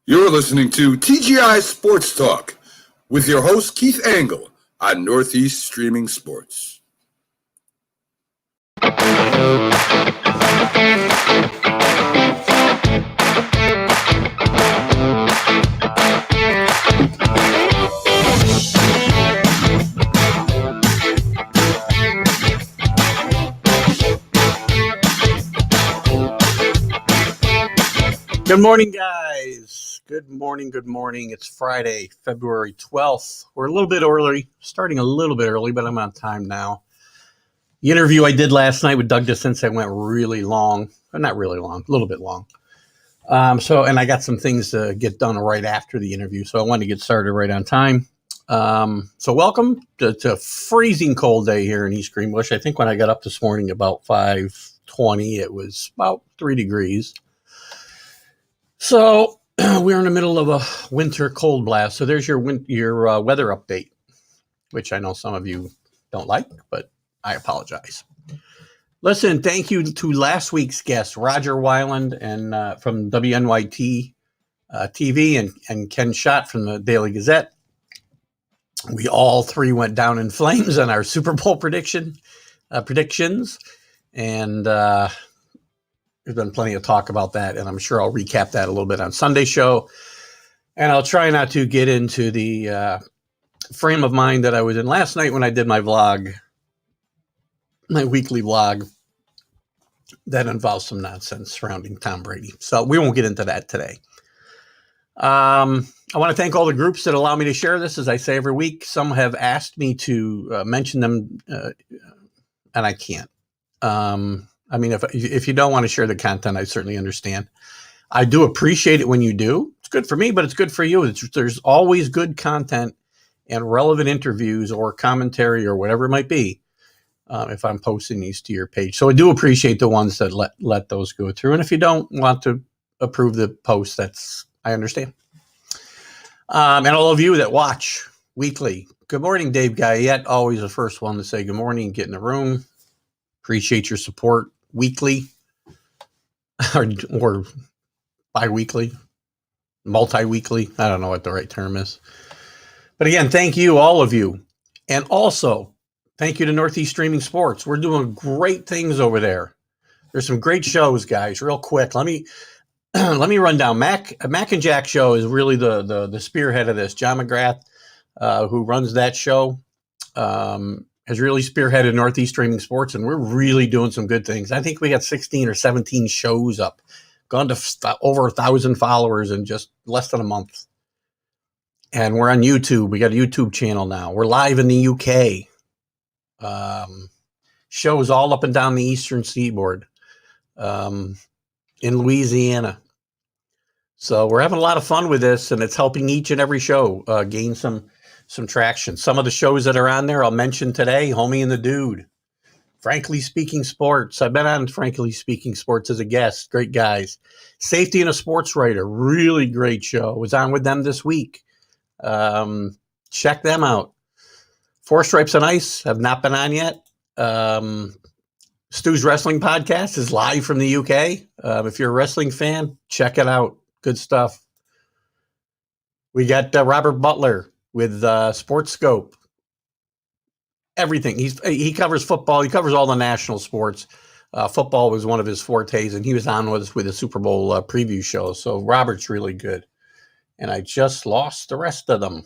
You're listening to TGI Sports Talk with your host, Keith Angle, on Northeast Streaming Sports. Good morning, guys. Good morning. It's Friday, February 12th. We're a little bit early, starting a little bit early, but I'm on time now. The interview I did last night with Doug DeCinces went really long. Not really long, a little bit long. And I got some things to get done right after the interview, so I wanted to get started right on time. So welcome to a freezing cold day here in East Greenbush. I think when I got up this morning about 5:20, it was about 3 degrees. So we're in the middle of a winter cold blast. So there's your weather update, which I know some of you don't like, but I apologize. Listen, thank you to last week's guest, Roger Weiland and from WNYT TV and Ken Schott from the Daily Gazette. We all three went down in flames on our Super Bowl predictions, and there's been plenty of talk about that, and I'm sure I'll recap that a little bit on Sunday's show. And I'll try not to get into the frame of mind that I was in last night when I did my vlog, my weekly vlog that involves some nonsense surrounding Tom Brady. So we won't get into that today. I want to thank all the groups that allow me to share this, as I say every week. Some have asked me to mention them, and I can't. I mean, if you don't want to share the content, I certainly understand. I do appreciate it when you do. It's good for me, but it's good for you. There's always good content and relevant interviews or commentary or whatever it might be if I'm posting these to your page. So I do appreciate the ones that let those go through. And if you don't want to approve the post, I understand. And all of you that watch weekly, good morning, Dave Guyette. Always the first one to say good morning, get in the room. Appreciate your support weekly or bi-weekly, multi-weekly. I don't know what the right term is. But again, thank you, all of you. And also, thank you to Northeast Streaming Sports. We're doing great things over there. There's some great shows, guys. Real quick, let me run down. Mac and Jack show is really the spearhead of this. John McGrath, who runs that show, has really spearheaded Northeast Streaming Sports, and we're really doing some good things. I think we got 16 or 17 shows up, gone to over 1,000 followers in just less than a month. And we're on YouTube. We got a YouTube channel now. We're live in the UK. Shows all up and down the Eastern Seaboard, in Louisiana. So we're having a lot of fun with this, and it's helping each and every show gain some traction. Some of the shows that are on there I'll mention today: Homie and the Dude, Frankly Speaking Sports. I've been on Frankly Speaking Sports as a guest. Great guys. Safety and a Sports Writer, really great show. Was on with them this week. Check them out. Four Stripes on Ice, have not been on yet. Stu's Wrestling Podcast is live from the UK. If you're a wrestling fan, check it out. Good stuff. We got Robert Butler with Sports Scope. Everything. He covers football. He covers all the national sports. Football was one of his fortes, and he was on with us with a Super Bowl preview show. So Robert's really good. And I just lost the rest of them.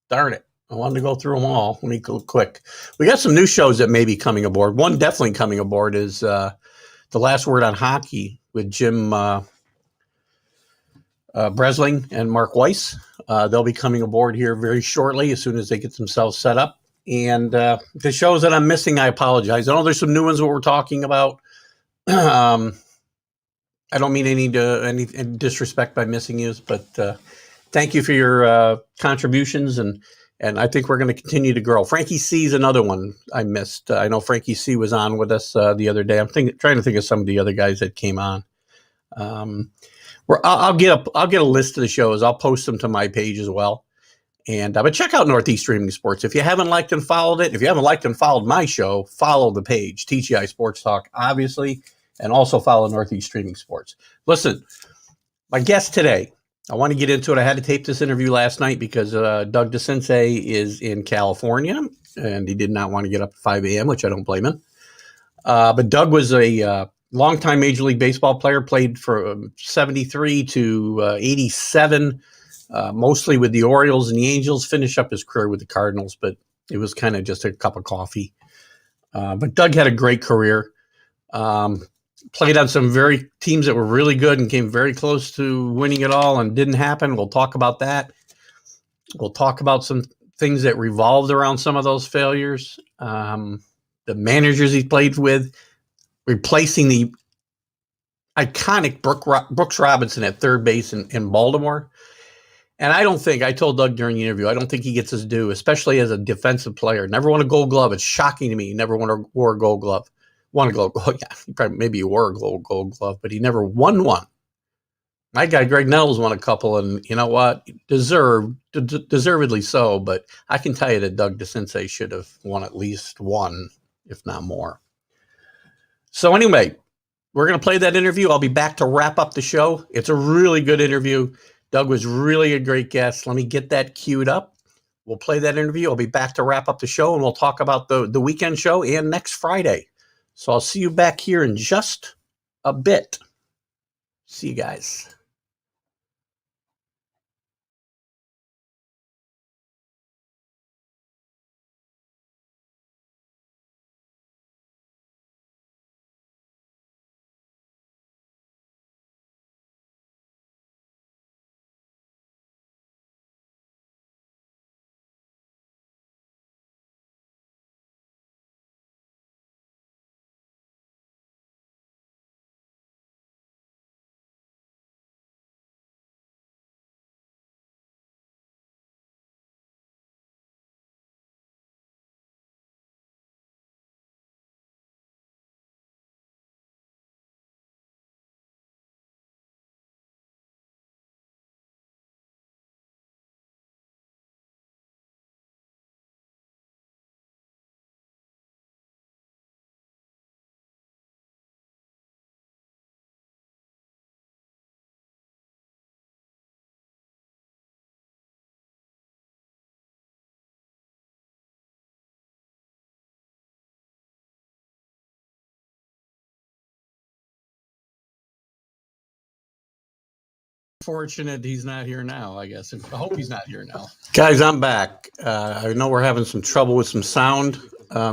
Darn it. I wanted to go through them all. Let me go quick. We got some new shows that may be coming aboard. One definitely coming aboard is The Last Word on Hockey with Jim Bresling and Mark Weiss. They'll be coming aboard here very shortly as soon as they get themselves set up. And the shows that I'm missing, I apologize. I know there's some new ones what we're talking about. I don't mean any disrespect by missing you, but thank you for your contributions, and I think we're going to continue to grow. Frankie C is another one I missed. I know Frankie C was on with us the other day. I'm trying to think of some of the other guys that came on. I'll get a list of the shows. I'll post them to my page as well. And but check out Northeast Streaming Sports. If you haven't liked and followed it, if you haven't liked and followed my show, follow the page, TGI Sports Talk, obviously, and also follow Northeast Streaming Sports. Listen, my guest today I want to get into it. I had to tape this interview last night because Doug DeCinces is in California, and he did not want to get up at 5 a.m., which I don't blame him. But Doug was a longtime Major League Baseball player, played from 73 to 87, mostly with the Orioles and the Angels, finished up his career with the Cardinals, but it was kind of just a cup of coffee. But Doug had a great career. Played on some very teams that were really good and came very close to winning it all and didn't happen. We'll talk about that. We'll talk about some things that revolved around some of those failures. The managers he played with, replacing the iconic Brooks Robinson at third base in Baltimore. And I told Doug during the interview, I don't think he gets his due, especially as a defensive player. Never won a Gold Glove. It's shocking to me. He never wore a Gold Glove. Won a Gold Glove. Yeah, he probably maybe wore a Gold Glove, but he never won one. My guy Greg Nettles won a couple, and you know what? Deservedly so. But I can tell you that Doug DeCinces should have won at least one, if not more. So anyway, we're going to play that interview. I'll be back to wrap up the show. It's a really good interview. Doug was really a great guest. Let me get that queued up. We'll play that interview. I'll be back to wrap up the show, and we'll talk about the weekend show and next Friday. So I'll see you back here in just a bit. See you guys. Fortunate he's not here now, I guess. I hope he's not here now. Guys, I'm back. I know we're having some trouble with some sound.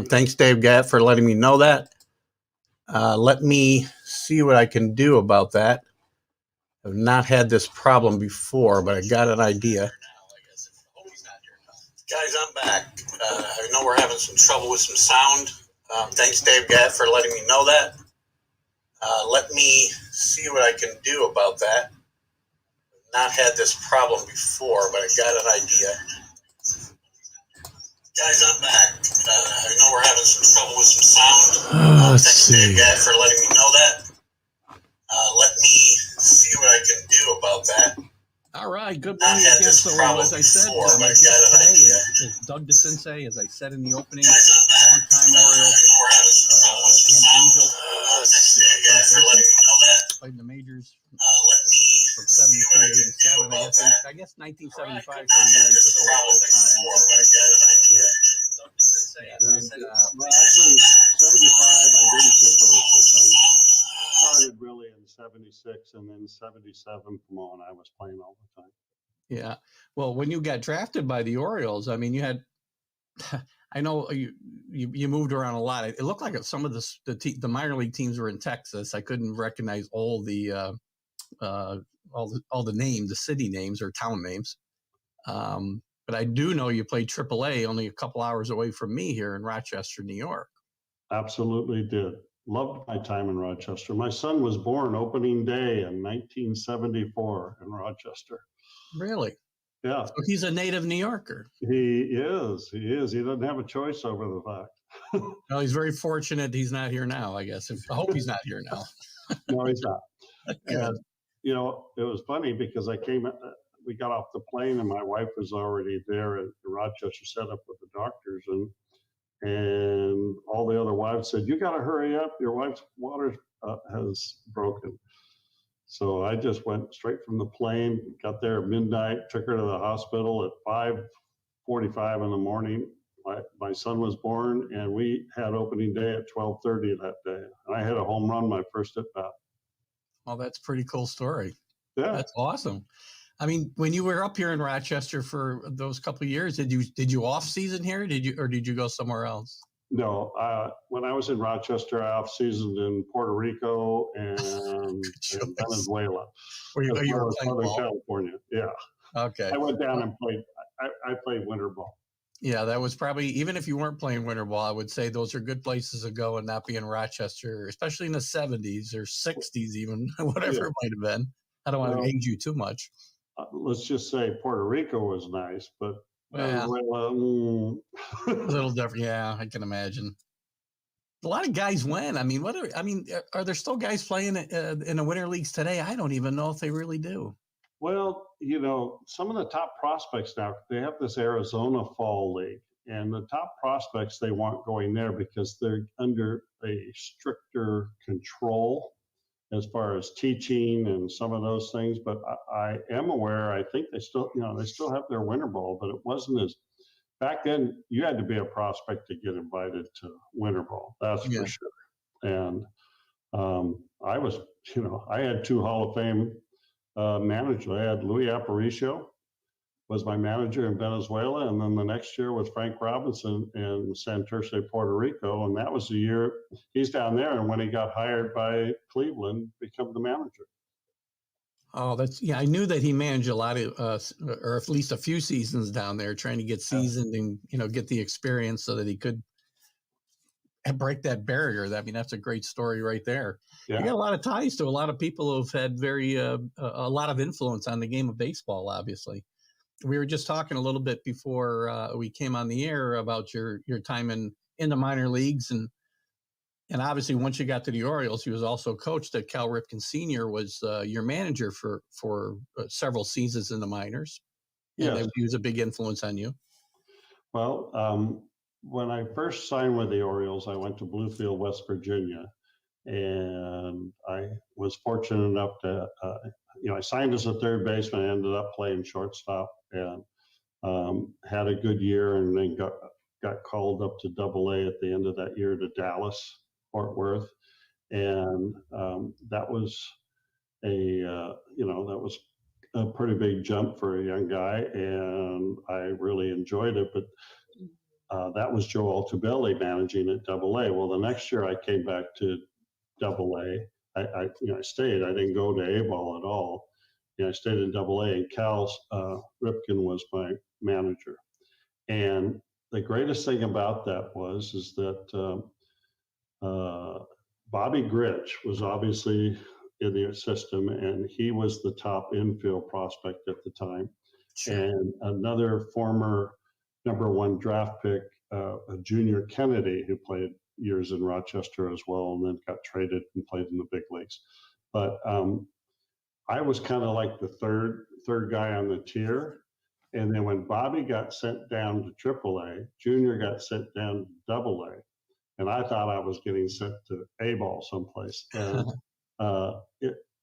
Thanks, Dave Gatt, for letting me know that. Let me see what I can do about that. I've not had this problem before, but I got an idea. Guys, I'm back. I know we're having some trouble with some sound. Thanks, Dave Gatt, for letting me know that. Let me see what I can do about that. Not had this problem before, but I got an idea. Guys, I'm back. I know we're having some trouble with some sound. Thanks, Dave Gatt, for letting me know that. Let me see what I can do about that. All right, good morning again. So, as I said, my guest today is Doug DeCinces, as I said in the opening, longtime Oriole and Angel. Played in the majors from 73 to 87. I guess 1975 for a year he took over full time. Well, actually, 75, I didn't take over full time. Started really in 76, and then 77 from on, I was playing all the time. Yeah. Well, when you got drafted by the Orioles, I mean, you had, I know you moved around a lot. It looked like some of the minor league teams were in Texas. I couldn't recognize all the names, the city names or town names. But I do know you played AAA only a couple hours away from me here in Rochester, New York. Absolutely did. Loved my time in Rochester. My son was born opening day in 1974 in Rochester. Really? Yeah. So he's a native New Yorker. He is. He doesn't have a choice over the fact. No, he's very fortunate he's not here now, I guess. I hope he's not here now. No, he's not. Good. You know, it was funny because we got off the plane and my wife was already there at Rochester, set up with the doctors, and all the other wives said, "You got to hurry up. Your wife's water has broken." So I just went straight from the plane, got there at midnight, took her to the hospital at 5:45 in the morning. My son was born, and we had opening day at 12:30 that day. And I had a home run my first at bat. Oh, that's a pretty cool story. Yeah. That's awesome. I mean, when you were up here in Rochester for those couple of years, did you off season here? Did you go somewhere else? No, when I was in Rochester, I off-seasoned in Puerto Rico and Venezuela, You as were well as playing Southern ball? California. Yeah, Okay. I went down and played. I played winter ball. Yeah, that was probably, even if you weren't playing winter ball, I would say those are good places to go and not be in Rochester, especially in the 70s or 60s even, whatever it might have been. I don't want to age you too much. Let's just say Puerto Rico was nice, but Venezuela, a little different. Yeah, I can imagine. A lot of guys win. I mean, are there still guys playing in the winter leagues today? I don't even know if they really do. Well, some of the top prospects now, they have this Arizona Fall League, and the top prospects they want going there because they're under a stricter control as far as teaching and some of those things. But I am aware, I think they still have their winter ball, but it wasn't as back then. You had to be a prospect to get invited to winter ball. That's for sure. And I was, I had two Hall of Fame managers. I had Luis Aparicio was my manager in Venezuela, and then the next year was Frank Robinson in Santurce, Puerto Rico, and that was the year he's down there. And when he got hired by Cleveland, become the manager. Oh, I knew that he managed a lot of, or at least a few seasons down there, trying to get seasoned and get the experience so that he could break that barrier. I mean, that's a great story right there. Yeah. You got a lot of ties to a lot of people who've had a lot of influence on the game of baseball. Obviously, we were just talking a little bit before we came on the air about your time in the minor leagues, and obviously once you got to the Orioles, he was also coached at Cal Ripken Sr. was your manager for several seasons in the minors. And he was a big influence on you. Well, when I first signed with the Orioles, I went to Bluefield, West Virginia, and I was fortunate enough to, I signed as a third baseman, ended up playing shortstop, and had a good year, and then got called up to Double-A at the end of that year to Dallas, Fort Worth, and that was a pretty big jump for a young guy, and I really enjoyed it, but. That was Joe Altobelli managing at Double-A. Well, the next year I came back to Double-A. I stayed. I didn't go to A-ball at all. I stayed in Double-A, and Cal Ripken was my manager. And the greatest thing about that is that Bobby Grich was obviously in the system, and he was the top infield prospect at the time. Sure. And another former number one draft pick, Junior Kennedy, who played years in Rochester as well, and then got traded and played in the big leagues. But I was kind of like the third guy on the tier. And then when Bobby got sent down to AAA, Junior got sent down to Double-A, and I thought I was getting sent to A-ball someplace. And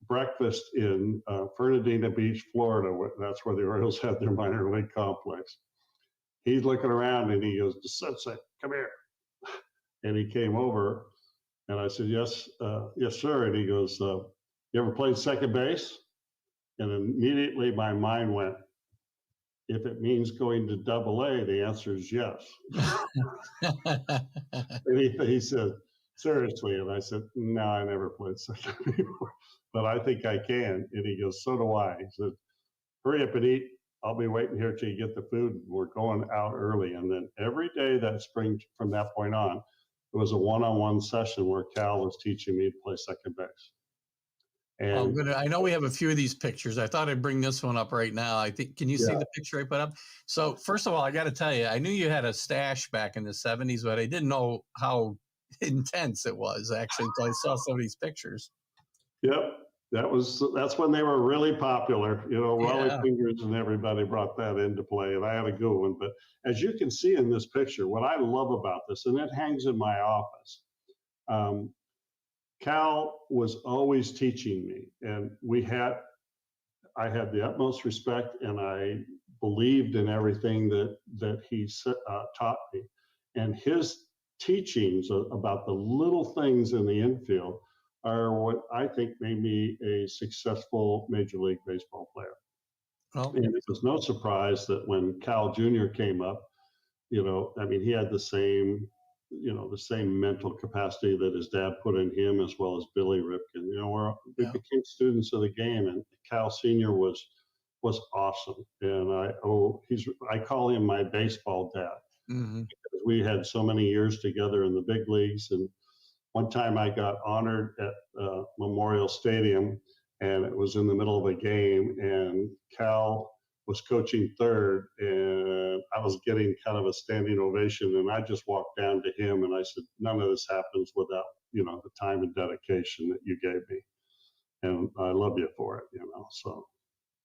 breakfast in Fernandina Beach, Florida, that's where the Orioles had their minor league complex. He's looking around and he goes, "DeCinces, come here." And he came over, and I said, yes, sir. And he goes, "You ever played second base?" And immediately my mind went, if it means going to Double-A, the answer is yes. And he said, "Seriously?" And I said, "No, I never played second before, but I think I can." And he goes, "So do I." He said, "Hurry up and eat. I'll be waiting here till you get the food. We're going out early." And then every day that spring, from that point on, it was a one-on-one session where Cal was teaching me to play second base. And I know we have a few of these pictures. I thought I'd bring this one up right now. I think, can you see the picture I put up? So first of all, I got to tell you, I knew you had a stash back in the 70s, but I didn't know how intense it was actually until I saw some of these pictures. Yep. That's when they were really popular. Rolly Fingers and everybody brought that into play, and I had a good one. But as you can see in this picture, what I love about this, and it hangs in my office, Cal was always teaching me, and I had the utmost respect, and I believed in everything that he taught me. And his teachings about the little things in the infield are what I think made me a successful Major League Baseball player. Well, And it was no surprise that when Cal Jr. came up, I mean, he had the same mental capacity that his dad put in him, as well as Billy Ripken. We became students of the game, and Cal Sr. was awesome. And I call him my baseball dad, because we had so many years together in the big leagues. And one time I got honored at Memorial Stadium, and it was in the middle of a game, and Cal was coaching third, and I was getting kind of a standing ovation, and I just walked down to him and I said, none of this happens without, the time and dedication that you gave me. And I love you for it, so.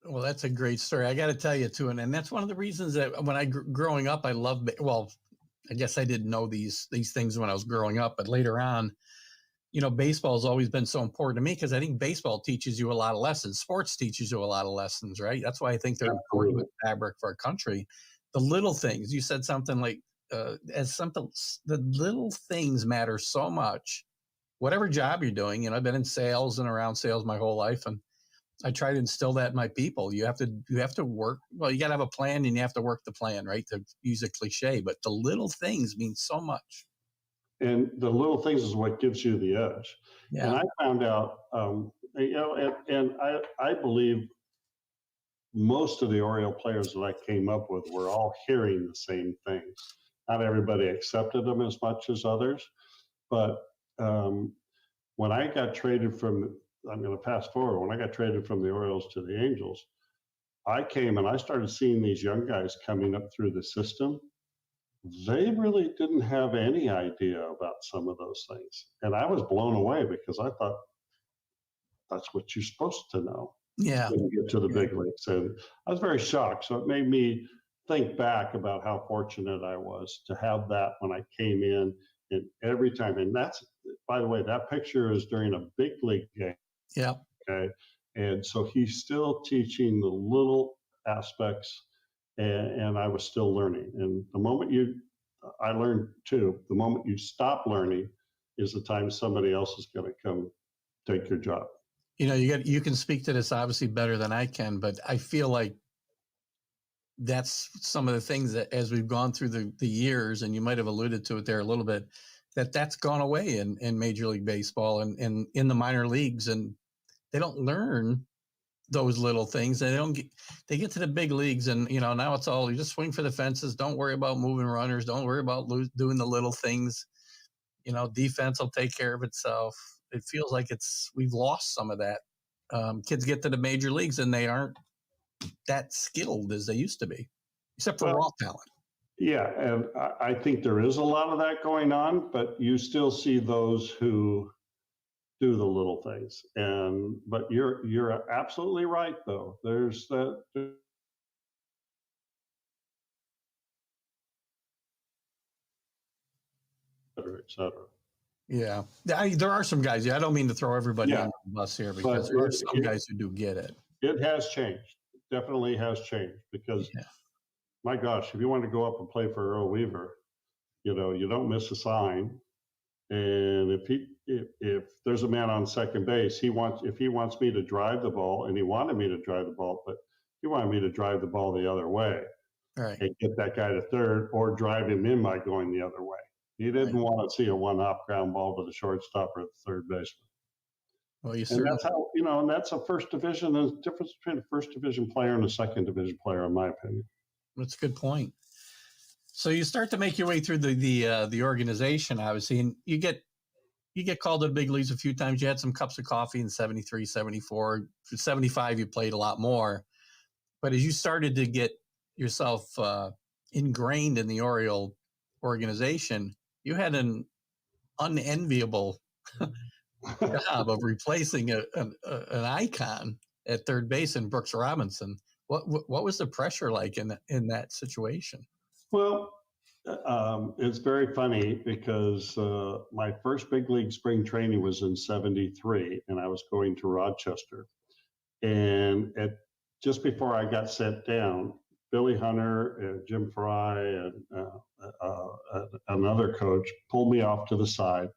Well, that's a great story. I got to tell you too. And that's one of the reasons that when growing up, I loved, well, I guess I didn't know these things when I was growing up, but later on, baseball has always been so important to me, because I think baseball teaches you a lot of lessons. Sports teaches you a lot of lessons, right? That's why I think they're important with fabric for our country. The little things, you said something like, the little things matter so much. Whatever job you're doing, I've been in sales and around sales my whole life, and I try to instill that in my people. You have to work. Well, you got to have a plan, and you have to work the plan, right? To use a cliche, but the little things mean so much. And the little things is what gives you the edge. Yeah. And I found out, and I believe most of the Oriole players that I came up with were all hearing the same things. Not everybody accepted them as much as others, but when I got traded from, I'm going to fast forward, when I got traded from the Orioles to the Angels, I came and I started seeing these young guys coming up through the system. They really didn't have any idea about some of those things. And I was blown away, because I thought that's what you're supposed to know. Yeah. When you get to the big leagues. And I was very shocked. So it made me think back about how fortunate I was to have that when I came in, and every time. And that's, by the way, that picture is during a big league game. Yeah. Okay. And so he's still teaching the little aspects, and I was still learning. And the moment I learned too, the moment you stop learning is the time somebody else is going to come take your job. You can speak to this obviously better than I can, but I feel like that's some of the things that, as we've gone through the years, and you might have alluded to it there a little bit, that's gone away in Major League Baseball and in the minor leagues, and they don't learn those little things. They get to the big leagues, and now it's all, you just swing for the fences. Don't worry about moving runners. Don't worry about doing the little things. Defense will take care of itself. It feels like we've lost some of that. Kids get to the major leagues and they aren't that skilled as they used to be, except for raw talent. Yeah, and I think there is a lot of that going on, but you still see those who do the little things. But you're absolutely right, though. There's that. Et cetera. Yeah, there are some guys. I don't mean to throw everybody on the bus here, because there are some guys who do get it. It has changed. It definitely has changed, because, my gosh, if you want to go up and play for Earl Weaver, you don't miss a sign. And if there's a man on second base, if he wants me to drive the ball, and he wanted me to drive the ball, but he wanted me to drive the ball the other way, right, and get that guy to third, or drive him in by going the other way. He didn't want to see a one-hop ground ball to the shortstop or the third baseman. Well, and that's how, and that's a first division. There's a difference between a first division player and a second division player, in my opinion. That's a good point. So you start to make your way through the organization, obviously, and you get called to the big leagues a few times. You had some cups of coffee in 73, 74. 75, you played a lot more. But as you started to get yourself ingrained in the Oriole organization, you had an unenviable job of replacing an icon at third base in Brooks Robinson. What was the pressure like in that situation? Well, It's very funny because my first big league spring training was in '73, and I was going to Rochester. And just before I got sent down, Billy Hunter and Jim Fry and another coach pulled me off to the side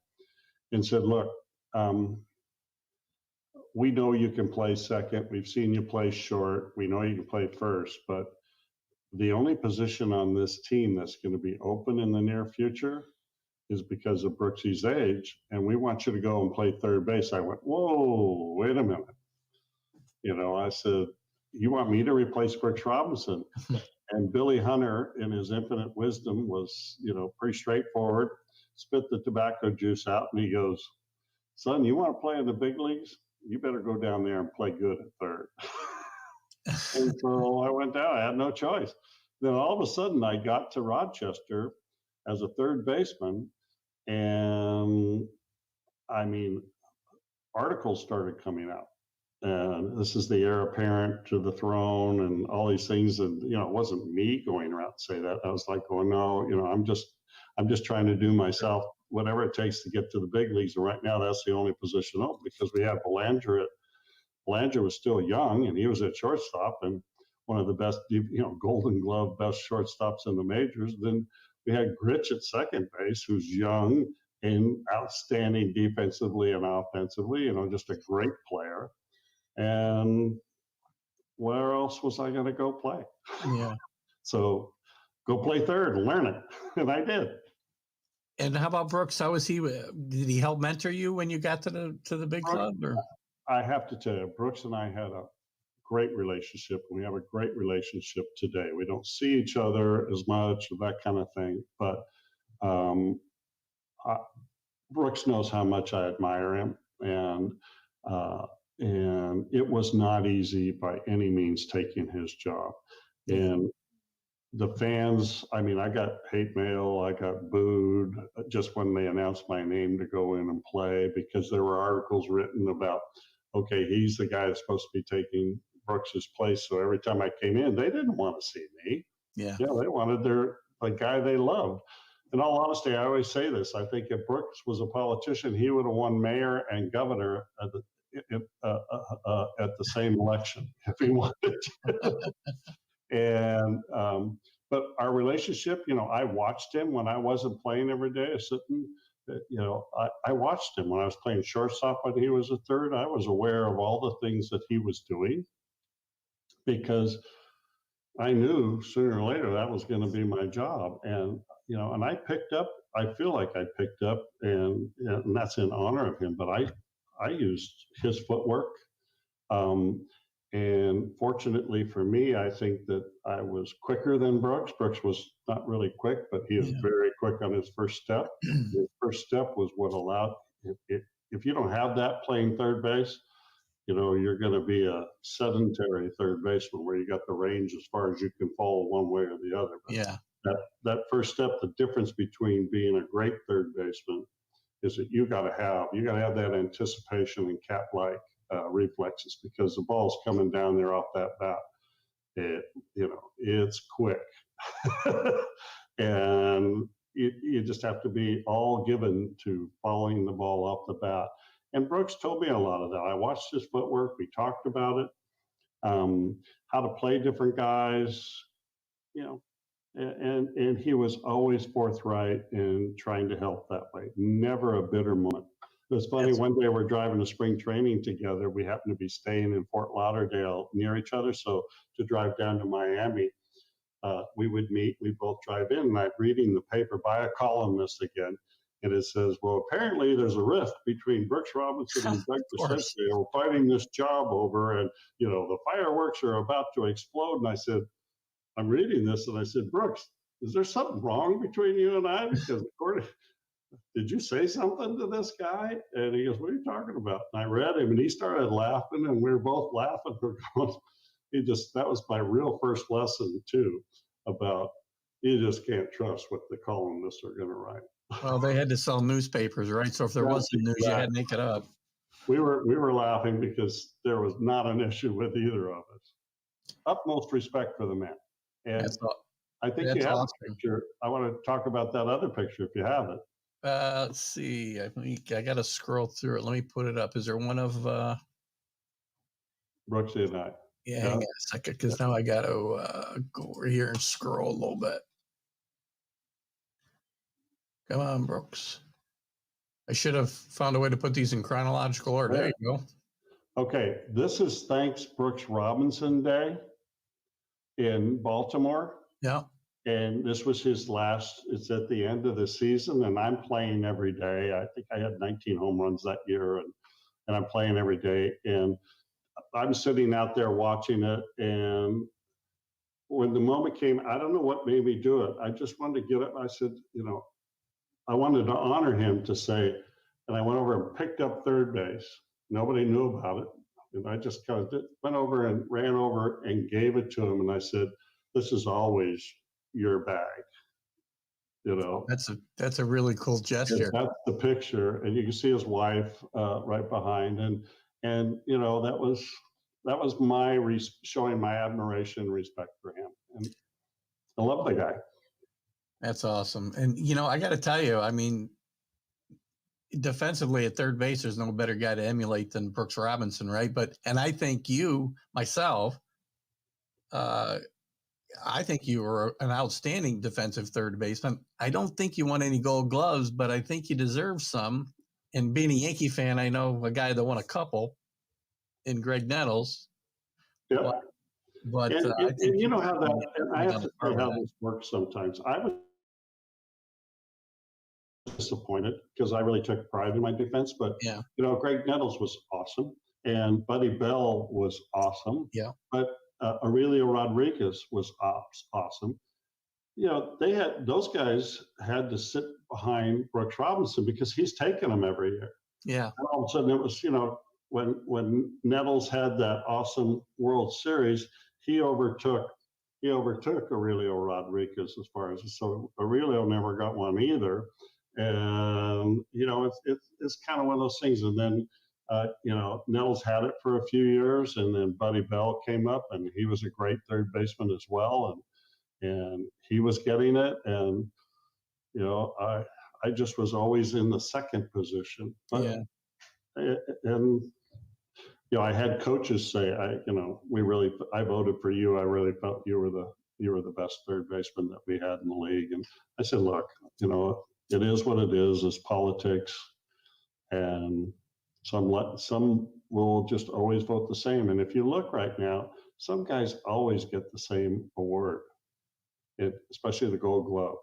and said, "Look, we know you can play second. We've seen you play short. We know you can play first, but the only position on this team that's going to be open in the near future is because of Brooksy's age, and we want you to go and play third base." I went, "Whoa, wait a minute." I said, "You want me to replace Brooks Robinson?" And Billy Hunter, in his infinite wisdom, was, pretty straightforward, spit the tobacco juice out, and he goes, "Son, you want to play in the big leagues? You better go down there and play good at third." And so I went down. I had no choice. Then all of a sudden, I got to Rochester as a third baseman, and articles started coming out. And this is the heir apparent to the throne and all these things. And, it wasn't me going around to say that. I was like, "Oh, no, I'm just trying to do myself whatever it takes to get to the big leagues." And right now, that's the only position open because we have Belanger. Belanger was still young, and he was at shortstop and one of the best, Golden Glove best shortstops in the majors. Then we had Gritch at second base, who's young and outstanding defensively and offensively, just a great player. And where else was I going to go play? Yeah. So go play third and learn it. And I did. And how about Brooks? How was he? Did he help mentor you when you got to the big club? Or? I have to tell you, Brooks and I had a great relationship. We have a great relationship today. We don't see each other as much, that kind of thing. But Brooks knows how much I admire him. And it was not easy by any means taking his job. And the fans, I got hate mail, I got booed just when they announced my name to go in and play, because there were articles written about, okay, he's the guy that's supposed to be taking Brooks's place. So every time I came in, they didn't want to see me. Yeah. They wanted the guy they loved. In all honesty, I always say this. I think if Brooks was a politician, he would have won mayor and governor at the same election if he wanted to. And but our relationship, I watched him when I wasn't playing every day. I watched him when I was playing shortstop when he was a third. I was aware of all the things that he was doing because I knew sooner or later that was going to be my job. And and I feel like I picked up, and that's in honor of him. But I used his footwork. And fortunately for me, I think that I was quicker than Brooks. Brooks was not really quick, but he was very quick on his first step. His first step was what allowed, if you don't have that playing third base, you're going to be a sedentary third baseman where you got the range as far as you can follow one way or the other. But that first step, the difference between being a great third baseman is that you got to have that anticipation and cat-like reflexes, because the ball's coming down there off that bat. It's quick. And you just have to be all given to following the ball off the bat. And Brooks told me a lot of that. I watched his footwork. We talked about it, how to play different guys, and he was always forthright in trying to help that way. Never a bitter moment. It was funny, one day we're driving to spring training together. We happened to be staying in Fort Lauderdale near each other. So to drive down to Miami, we would meet, we both drive in, and I'm reading the paper by a columnist again. And it says, well, apparently there's a rift between Brooks Robinson and Doug DeCinces. We're fighting this job over, and, the fireworks are about to explode. And I said, I'm reading this, and I said, Brooks, is there something wrong between you and I? Because did you say something to this guy? And he goes, what are you talking about? And I read him, and he started laughing, and we were both laughing. We're going, that was my real first lesson too, about you just can't trust what the columnists are going to write. Well, they had to sell newspapers, right? So if there wasn't news, you had to make it up. We were laughing because there was not an issue with either of us. Utmost respect for the man. And I think That's you have awesome. a picture. I want to talk about that other picture if you have it. Let's see. I got to scroll through it. Let me put it up. Is there one of Brooksy and I. Yeah, hang on a second, because now I got to go over here and scroll a little bit. Come on, Brooks. I should have found a way to put these in chronological order. There you go. Okay, this is thanks Brooks Robinson Day in Baltimore. Yeah. And this was his last, it's at the end of the season, and I'm playing every day. I think I had 19 home runs that year, and I'm playing every day. And I'm sitting out there watching it, and when the moment came, I don't know what made me do it. I just wanted to get up. I said, I wanted to honor him to say, and I went over and picked up third base. Nobody knew about it. And I just kind of went over and ran over and gave it to him. And I said, this is always your bag. That's a really cool gesture. That's the picture. And you can see his wife right behind. And that was my showing my admiration and respect for him. And I love the guy. That's awesome. And, I got to tell you, I mean, defensively at third base, there's no better guy to emulate than Brooks Robinson, right? And I think I think you were an outstanding defensive third baseman. I don't think you won any Gold Gloves, but I think you deserve some. And being a Yankee fan, I know a guy that won a couple in Greg Nettles. Yeah. But I have to tell you how this works sometimes. I was disappointed because I really took pride in my defense, but Greg Nettles was awesome and Buddy Bell was awesome. Yeah. But Aurelio Rodriguez was awesome. Those guys had to sit behind Brooks Robinson because he's taking them every year. Yeah. And all of a sudden it was, when Nettles had that awesome World Series, he overtook Aurelio Rodriguez as far as, so Aurelio never got one either. And, it's kind of one of those things. And then, Nettles had it for a few years, and then Buddy Bell came up, and he was a great third baseman as well. And he was getting it. And, I just was always in the second position. But, and, I had coaches say, I voted for you. I really felt you were the best third baseman that we had in the league. And I said, look, it is what it is. It's politics, and some will just always vote the same. And if you look right now, some guys always get the same award, especially the Gold Glove.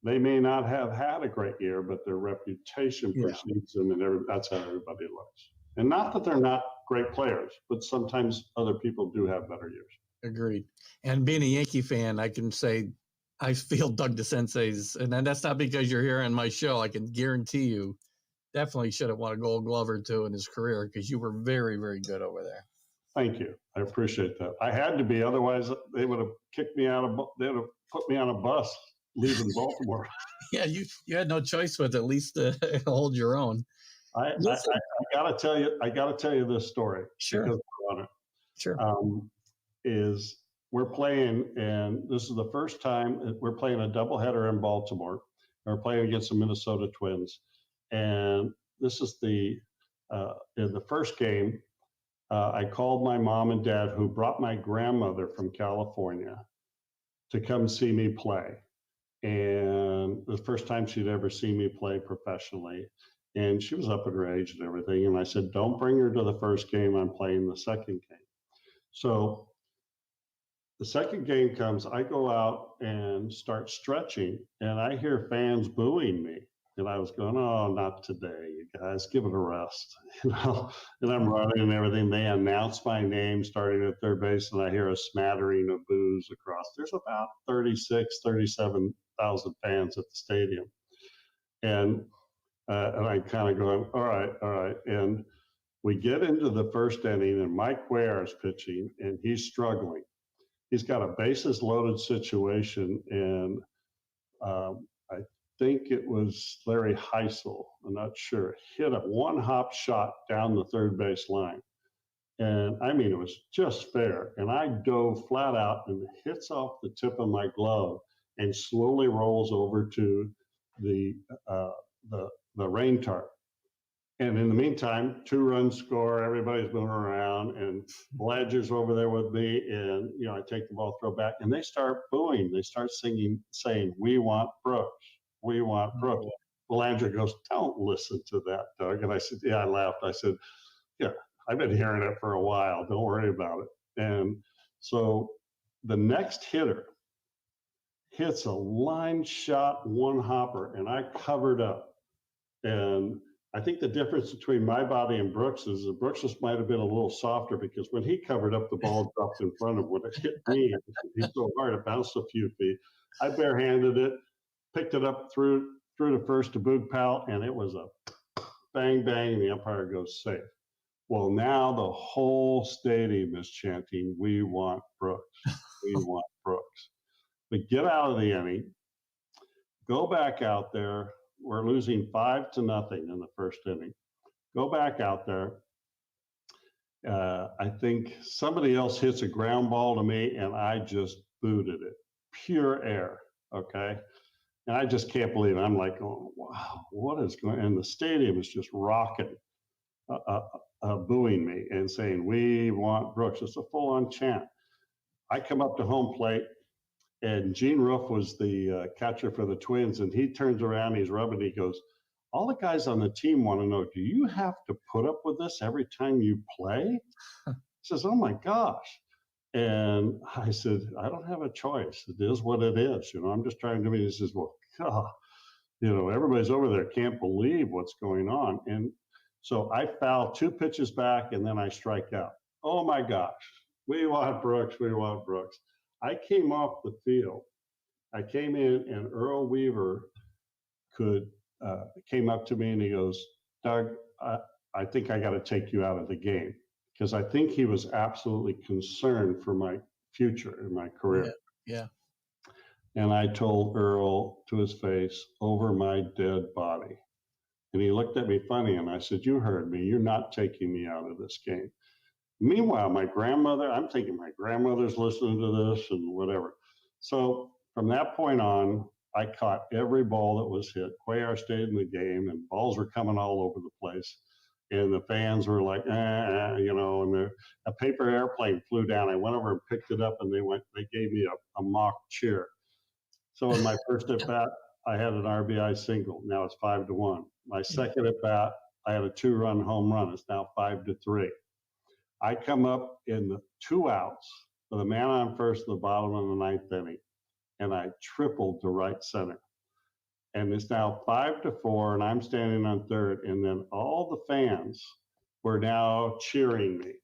They may not have had a great year, but their reputation precedes them, and that's how everybody looks. And not that they're not great players, but sometimes other people do have better years. Agreed. And being a Yankee fan, I can say I feel Doug DeCinces, and that's not because you're here on my show. I can guarantee you definitely should have won a Gold Glove or two in his career because you were very, very good over there. Thank you. I appreciate that. I had to be, otherwise they would have kicked me they would have put me on a bus leaving Baltimore. Yeah, you had no choice but at least to hold your own. I gotta tell you this story. Sure. Because we're on it. Sure. Is we're playing, and this is the first time we're playing a doubleheader in Baltimore. We're playing against the Minnesota Twins, and this is in the first game. I called my mom and dad, who brought my grandmother from California to come see me play. And the first time she'd ever seen me play professionally. And she was up at her age and everything. And I said, don't bring her to the first game. I'm playing the second game. So the second game comes, I go out and start stretching, and I hear fans booing me. And I was going, oh, not today, you guys, give it a rest. And I'm running and everything. They announce my name starting at third base, and I hear a smattering of boos across. There's about 37,000 fans at the stadium. And I kind of going, all right. And we get into the first inning, and Mike Ware is pitching, and he's struggling. He's got a bases loaded situation, and I think it was Larry Heisel, I'm not sure, hit a one-hop shot down the third base line. And I mean, it was just fair. And I dove flat out and hits off the tip of my glove and slowly rolls over to the rain tarp. And in the meantime, 2 runs score, everybody's moving around, and Bladger's over there with me, and I take the ball, throw back, and they start booing. They start saying, "We want Brooks. We want Brooks." Bladger goes, "Don't listen to that, Doug." And I said, I laughed. I said, "Yeah, I've been hearing it for a while. Don't worry about it." And so the next hitter hits a line shot, 1-hopper, and I covered up. And I think the difference between my body and Brooks's is Brooks's might have been a little softer, because when he covered up, the ball dropped in front of him. When it hit me, it so hard, it bounced a few feet. I barehanded it, picked it up through the first to Boog Powell, and it was a bang, bang, and the umpire goes safe. Well, now the whole stadium is chanting, "We want Brooks. We want Brooks." But get out of the inning, go back out there. We're losing 5-0 in the first inning. Go back out there. I think somebody else hits a ground ball to me, and I just booted it. Pure air, okay? And I just can't believe it. I'm like, "Oh, wow, what is going on?" And the stadium is just rocking, booing me and saying, "We want Brooks." It's a full-on chant. I come up to home plate, and Gene Roof was the catcher for the Twins, and he turns around, he's rubbing, he goes, "All the guys on the team want to know, do you have to put up with this every time you play?" He says, "Oh my gosh." And I said, "I don't have a choice. It is what it is. I'm just trying to be." He says, "Well, God, everybody's over there can't believe what's going on." And so I foul 2 pitches back, and then I strike out. Oh my gosh, we want Brooks, we want Brooks. I came off the field. I came in, and Earl Weaver came up to me, and he goes, "Doug, I think I got to take you out of the game," because I think he was absolutely concerned for my future in my career. Yeah. And I told Earl to his face, "Over my dead body." And he looked at me funny, and I said, "You heard me. You're not taking me out of this game." Meanwhile, my grandmother, I'm thinking my grandmother's listening to this and whatever. So from that point on, I caught every ball that was hit. Cuellar stayed in the game, and balls were coming all over the place. And the fans were like, and a paper airplane flew down. I went over and picked it up, and they gave me a mock cheer. So in my first at bat, I had an RBI single. Now it's 5-1. My second at bat, I had a 2-run home run. It's now 5-3. I come up in the 2 outs with a man on first in the bottom of the 9th inning, and I tripled to right center. And it's now 5-4, and I'm standing on third. And then all the fans were now cheering me.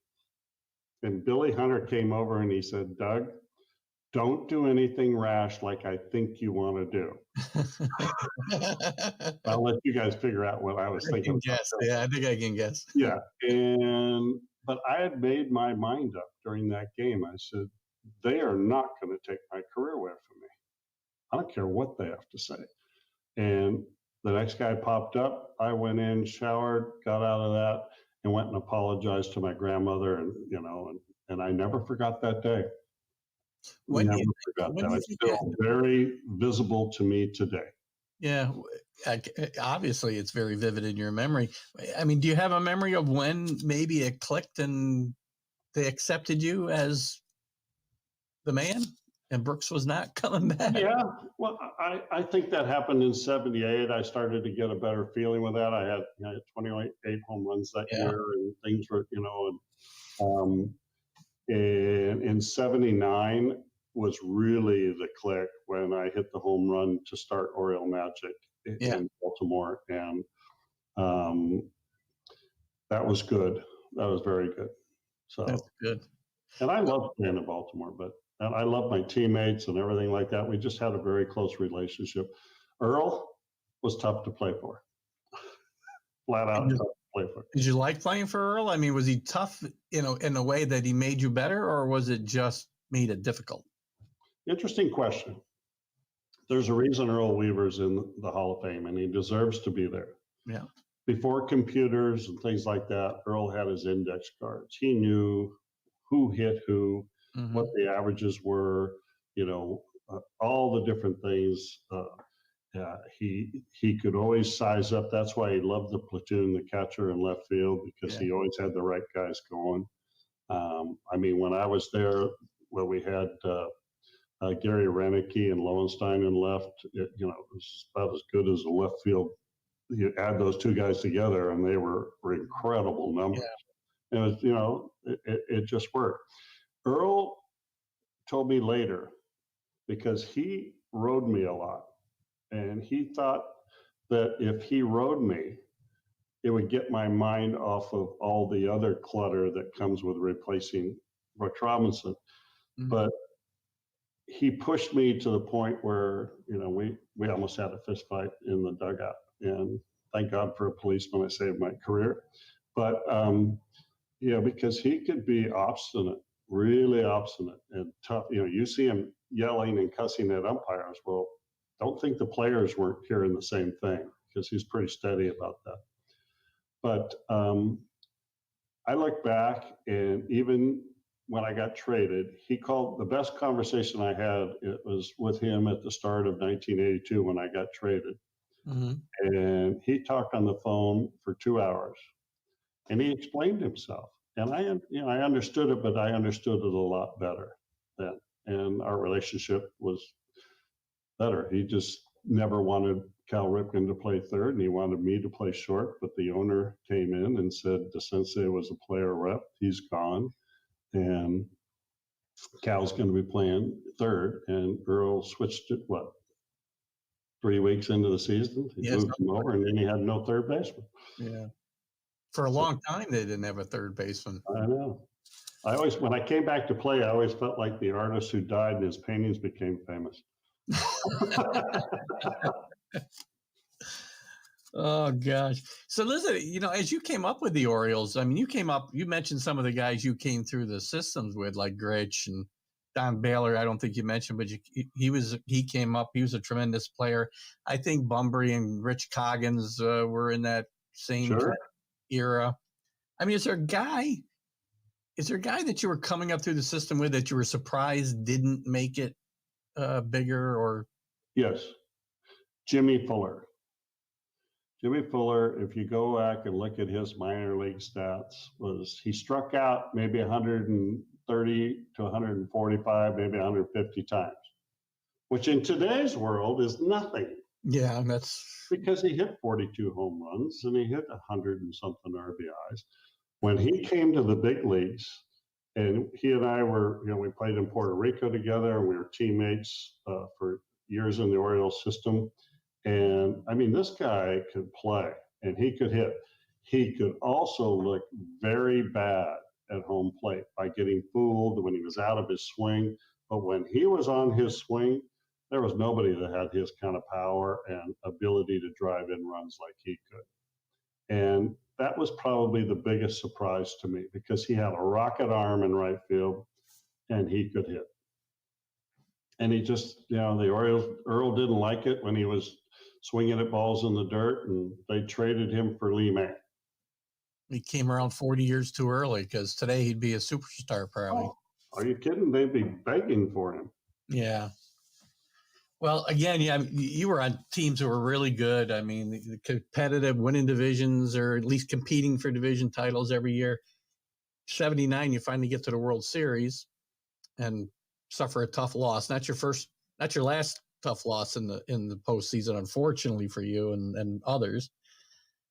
And Billy Hunter came over and he said, "Doug, don't do anything rash like I think you want to do." I'll let you guys figure out what I was thinking. I think I can guess. Yeah. But I had made my mind up during that game. I said, they are not going to take my career away from me. I don't care what they have to say. And the next guy popped up. I went in, showered, got out of that, and went and apologized to my grandmother. And I never forgot that day. It's still very visible to me today. Yeah, obviously it's very vivid in your memory. I mean, do you have a memory of when maybe it clicked and they accepted you as the man and Brooks was not coming back? Yeah, well, I think that happened in '78. I started to get a better feeling with that. I had 28 home runs that year, and things were, and in '79 was really the click when I hit the home run to start Oriole Magic in Baltimore. And that was good. That was very good. So that's good. And I love playing in Baltimore, and I love my teammates and everything like that. We just had a very close relationship. Earl was tough to play for. Flat out tough to play for. Did you like playing for Earl? I mean, was he tough, in a way that he made you better, or was it just made it difficult? Interesting question. There's a reason Earl Weaver's in the Hall of Fame, and he deserves to be there. Yeah. before computers and things like that, Earl had his index cards. He knew who hit who, what the averages were, all the different things. He could always size up. That's why he loved the platoon, the catcher and left field, because he always had the right guys going. When I was there, where we had Gary Renicky and Lowenstein in left, it was about as good as a left field. You add those two guys together, and they were incredible numbers. Yeah. And it was, it just worked. Earl told me later, because he rode me a lot, and he thought that if he rode me, it would get my mind off of all the other clutter that comes with replacing Brooks Robinson. Mm-hmm. But he pushed me to the point where, we almost had a fist fight in the dugout. And thank God for a policeman, I saved my career. But, because he could be obstinate, really obstinate and tough. You see him yelling and cussing at umpires. Well, don't think the players weren't hearing the same thing, because he's pretty steady about that. But I look back, and even when I got traded, he called the best conversation I had. It was with him at the start of 1982 when I got traded. Mm-hmm. And he talked on the phone for 2 hours, and he explained himself. And I understood it, but I understood it a lot better then. And our relationship was better. He just never wanted Cal Ripken to play third, and he wanted me to play short. But the owner came in and said DeCinces was a player rep. He's gone, and Cal's going to be playing third. And Earl switched it, 3 weeks into the season? He moved him over, and then he had no third baseman. Yeah. For a long time, they didn't have a third baseman. I know. When I came back to play, I always felt like the artist who died and his paintings became famous. Oh gosh. So listen, as you came up with the Orioles, you mentioned some of the guys you came through the systems with, like Gritch and Don Baylor. I don't think you mentioned, but he came up. He was a tremendous player. I think Bunbury and Rich Coggins were in that same era. Is there a guy that you were coming up through the system with that you were surprised didn't make it bigger? Or yes, Jimmy Fuller. Jimmy Fuller, if you go back and look at his minor league stats, he struck out maybe 130 to 145, maybe 150 times, which in today's world is nothing. Yeah, that's because he hit 42 home runs and he hit 100 and something RBIs. When he came to the big leagues, and he and I were, we played in Puerto Rico together, and we were teammates for years in the Orioles system. And this guy could play, and he could hit. He could also look very bad at home plate by getting fooled when he was out of his swing. But when he was on his swing, there was nobody that had his kind of power and ability to drive in runs like he could. And that was probably the biggest surprise to me, because he had a rocket arm in right field and he could hit. And he just, the Orioles, Earl didn't like it when he was swinging at balls in the dirt, and they traded him for Lee May. He came around 40 years too early, because today he'd be a superstar probably. Oh, are you kidding? They'd be begging for him. Yeah. Well, again, you were on teams that were really good. The competitive, winning divisions, or at least competing for division titles every year. 79, you finally get to the World Series and suffer a tough loss. Not your last tough loss in the postseason, unfortunately for you and others.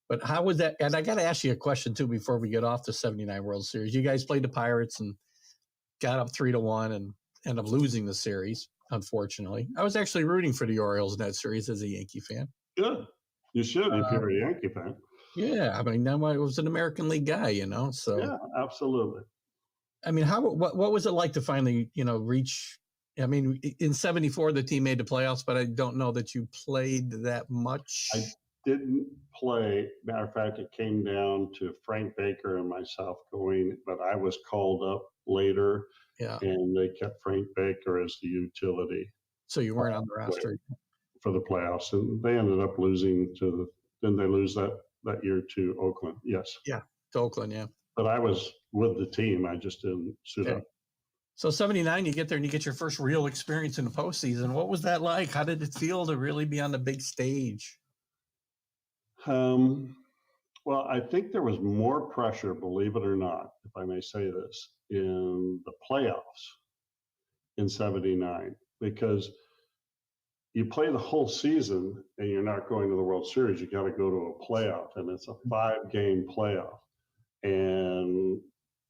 But how was that? And I got to ask you a question too before we get off the 79 World Series. You guys played the Pirates and got up 3-1 and ended up losing the series. Unfortunately, I was actually rooting for the Orioles in that series as a Yankee fan. Good. You should if you're a Yankee fan. Yeah. now I was an American League guy, so. Yeah, absolutely. What was it like to finally, reach? In 74, the team made the playoffs, but I don't know that you played that much. I didn't play. Matter of fact, it came down to Frank Baker and myself going, but I was called up later. Yeah. And they kept Frank Baker as the utility. So you weren't on the roster for the playoffs, and they ended up losing didn't they lose that that year to Oakland. Yes. Yeah, to Oakland, yeah. But I was with the team. I just didn't suit up. So 79, you get there and you get your first real experience in the postseason. What was that like? How did it feel to really be on the big stage? Well, I think there was more pressure, believe it or not, if I may say this, in the playoffs in 79, because you play the whole season and you're not going to the World Series. You got to go to a playoff, and it's a 5-game playoff. And,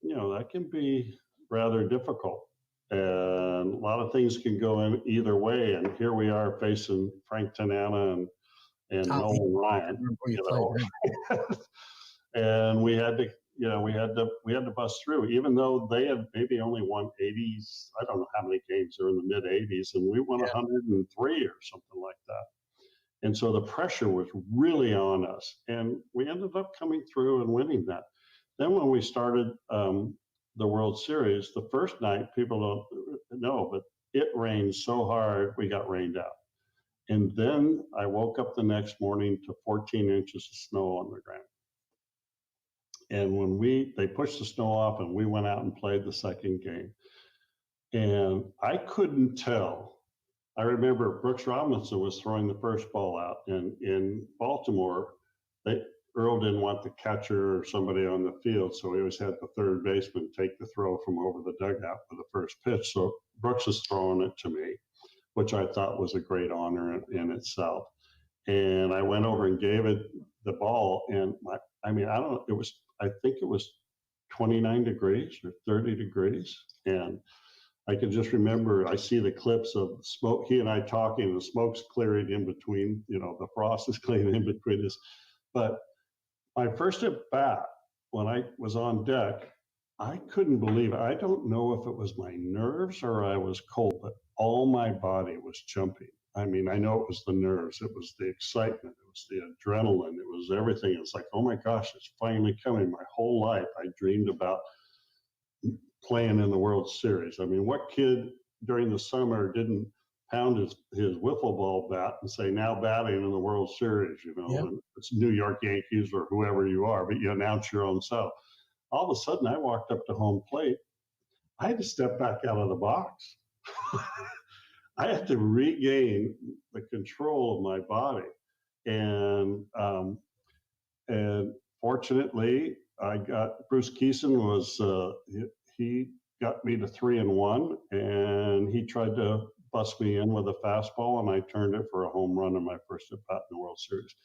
that can be rather difficult. And a lot of things can go in either way. And here we are facing Frank Tanana and Nolan Ryan. And we had to bust through, even though they had maybe only won 80s. I don't know how many games are in the mid 80s, and we won 103 or something like that. And so the pressure was really on us, and we ended up coming through and winning that. Then when we started the World Series, the first night, people don't know, but it rained so hard we got rained out. And then I woke up the next morning to 14 inches of snow on the ground. And when they pushed the snow off and we went out and played the second game, and I couldn't tell. I remember Brooks Robinson was throwing the first ball out, and in Baltimore, Earl didn't want the catcher or somebody on the field, so he always had the third baseman take the throw from over the dugout for the first pitch. So Brooks is throwing it to me, which I thought was a great honor in itself. And I went over and gave it the ball, and I think it was 29 degrees or 30 degrees. And I can just remember, I see the clips of smoke, he and I talking, the smoke's clearing in between, the frost is clearing in between us. But my first at bat, when I was on deck, I couldn't believe it. I don't know if it was my nerves or I was cold, but all my body was jumping. I know it was the nerves. It was the excitement. It was the adrenaline. It was everything. It's like, oh my gosh, it's finally coming. My whole life, I dreamed about playing in the World Series. What kid during the summer didn't pound his wiffle ball bat and say, now batting in the World Series, and it's New York Yankees or whoever you are, but you announce your own self. All of a sudden, I walked up to home plate. I had to step back out of the box. I had to regain the control of my body. And fortunately, I got Bruce Keeson he got me to 3-1, and he tried to bust me in with a fastball, and I turned it for a home run in my first at bat in the World Series.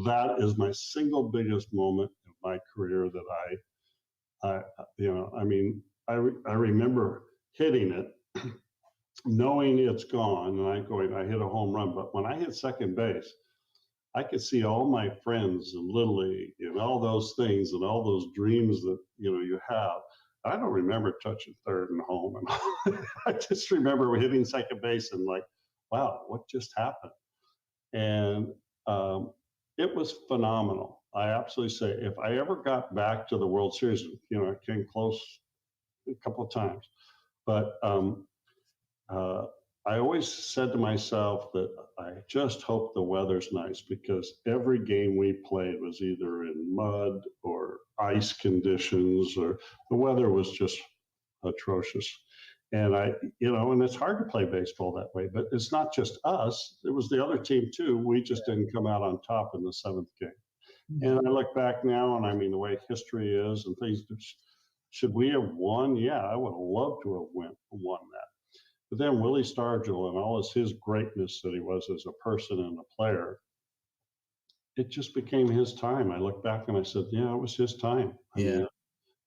That is my single biggest moment in my career that I remember hitting it, knowing it's gone, and I hit a home run. But when I hit second base, I could see all my friends in Little League and all those things and all those dreams that you have. I don't remember touching third and home, and I just remember hitting second base and like, wow, what just happened? And it was phenomenal. I absolutely say, if I ever got back to the World Series, I came close a couple of times, but I always said to myself that I just hope the weather's nice, because every game we played was either in mud or ice conditions, or the weather was just atrocious. And and it's hard to play baseball that way, but it's not just us. It was the other team too. We just didn't come out on top in the seventh game. And I look back now, and the way history is and things, should we have won? Yeah, I would have loved to have won that. But then Willie Stargell and all his greatness that he was as a person and a player, it just became his time. I look back and I said, yeah, it was his time. They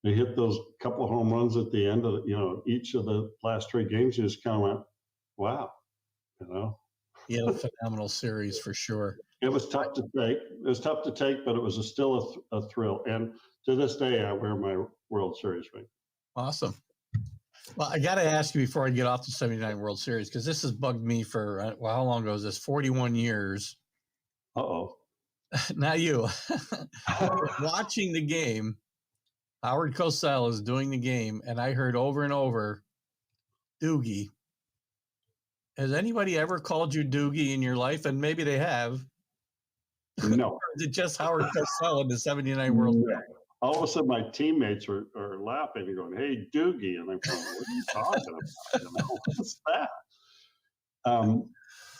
hit those couple of home runs at the end of each of the last 3 games. You just kind of went, wow, Yeah, phenomenal series for sure. It was tough to take. But it was still a thrill. And to this day, I wear my World Series ring. Awesome. Well, I got to ask you before I get off the 79 World Series, because this has bugged me for, how long ago is this? 41 years. Uh-oh. Not you. Watching the game, Howard Cosell is doing the game, and I heard over and over, Doogie. Has anybody ever called you Doogie in your life? And maybe they have. No. Or is it just Howard Cosell in the 79 World Series? All of a sudden, my teammates are laughing and going, "Hey, Doogie," and I'm going, "What are you talking about? What's that?"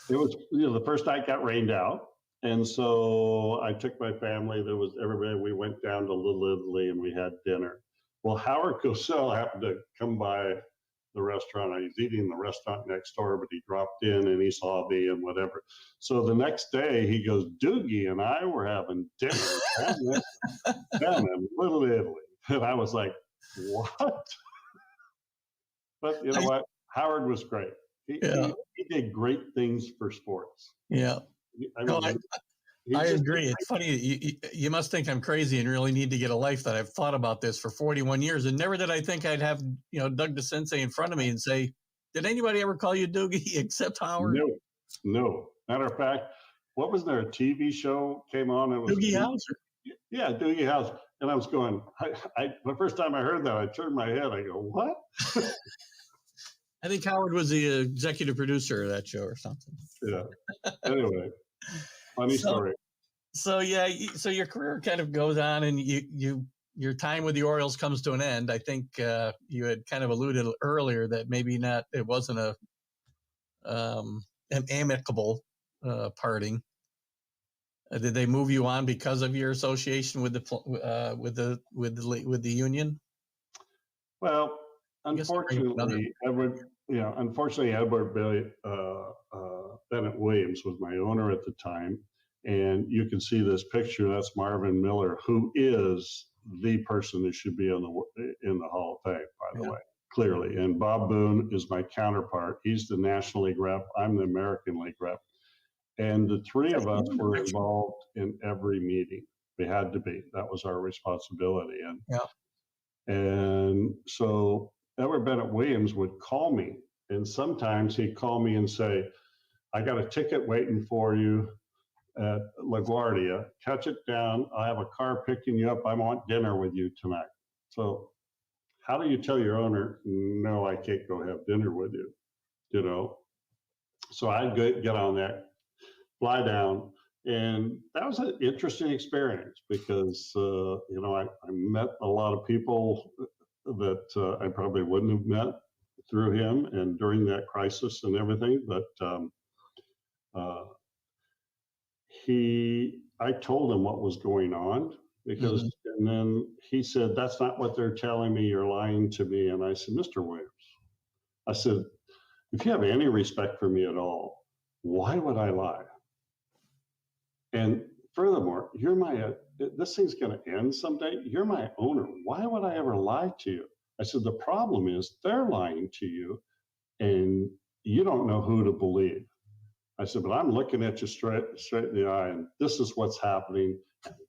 It was the first night got rained out, and so I took my family. There was everybody. We went down to Little Italy and we had dinner. Well, Howard Cosell happened to come by the restaurant. I was eating in the restaurant next door, but he dropped in and he saw me and whatever. So the next day he goes, "Doogie and I were having dinner down in Little Italy." And I was like, "What?" But you know what? Howard was great. He did great things for sports. Yeah. I agree. It's funny. You must think I'm crazy and really need to get a life that I've thought about this for 41 years. And never did I think I'd have, Doug DeCinces in front of me and say, "Did anybody ever call you Doogie except Howard?" No. Matter of fact, what was there? A TV show came on. It was Doogie Howser. Yeah, Doogie Howser. And I was going, the first time I heard that, I turned my head. I go, "What?" I think Howard was the executive producer of that show or something. Yeah. Anyway. Funny story. So your career kind of goes on, and your time with the Orioles comes to an end. I think you had kind of alluded earlier that maybe not. It wasn't an amicable parting. Did they move you on because of your association with the union? Well, unfortunately, Edward Bennett Williams was my owner at the time, and you can see this picture. That's Marvin Miller, who is the person who should be in the Hall of Fame, by the way, clearly. And Bob Boone is my counterpart. He's the National League rep. I'm the American League rep. And the three of us were involved in every meeting. We had to be. That was our responsibility. And so Edward Bennett Williams would call me, and sometimes he'd call me and say, "I got a ticket waiting for you at LaGuardia. Catch it down. I have a car picking you up. I want dinner with you tonight." So how do you tell your owner, "No, I can't go have dinner with you"? So I'd get on that, fly down. And that was an interesting experience because, I met a lot of people that I probably wouldn't have met through him and during that crisis and everything. But I told him what was going on because, and then he said, "That's not what they're telling me. You're lying to me." And I said, "Mr. Williams," I said, "if you have any respect for me at all, why would I lie? And furthermore, this thing's going to end someday. You're my owner. Why would I ever lie to you?" I said, "The problem is they're lying to you and you don't know who to believe." I said, "But I'm looking at you straight in the eye, and this is what's happening.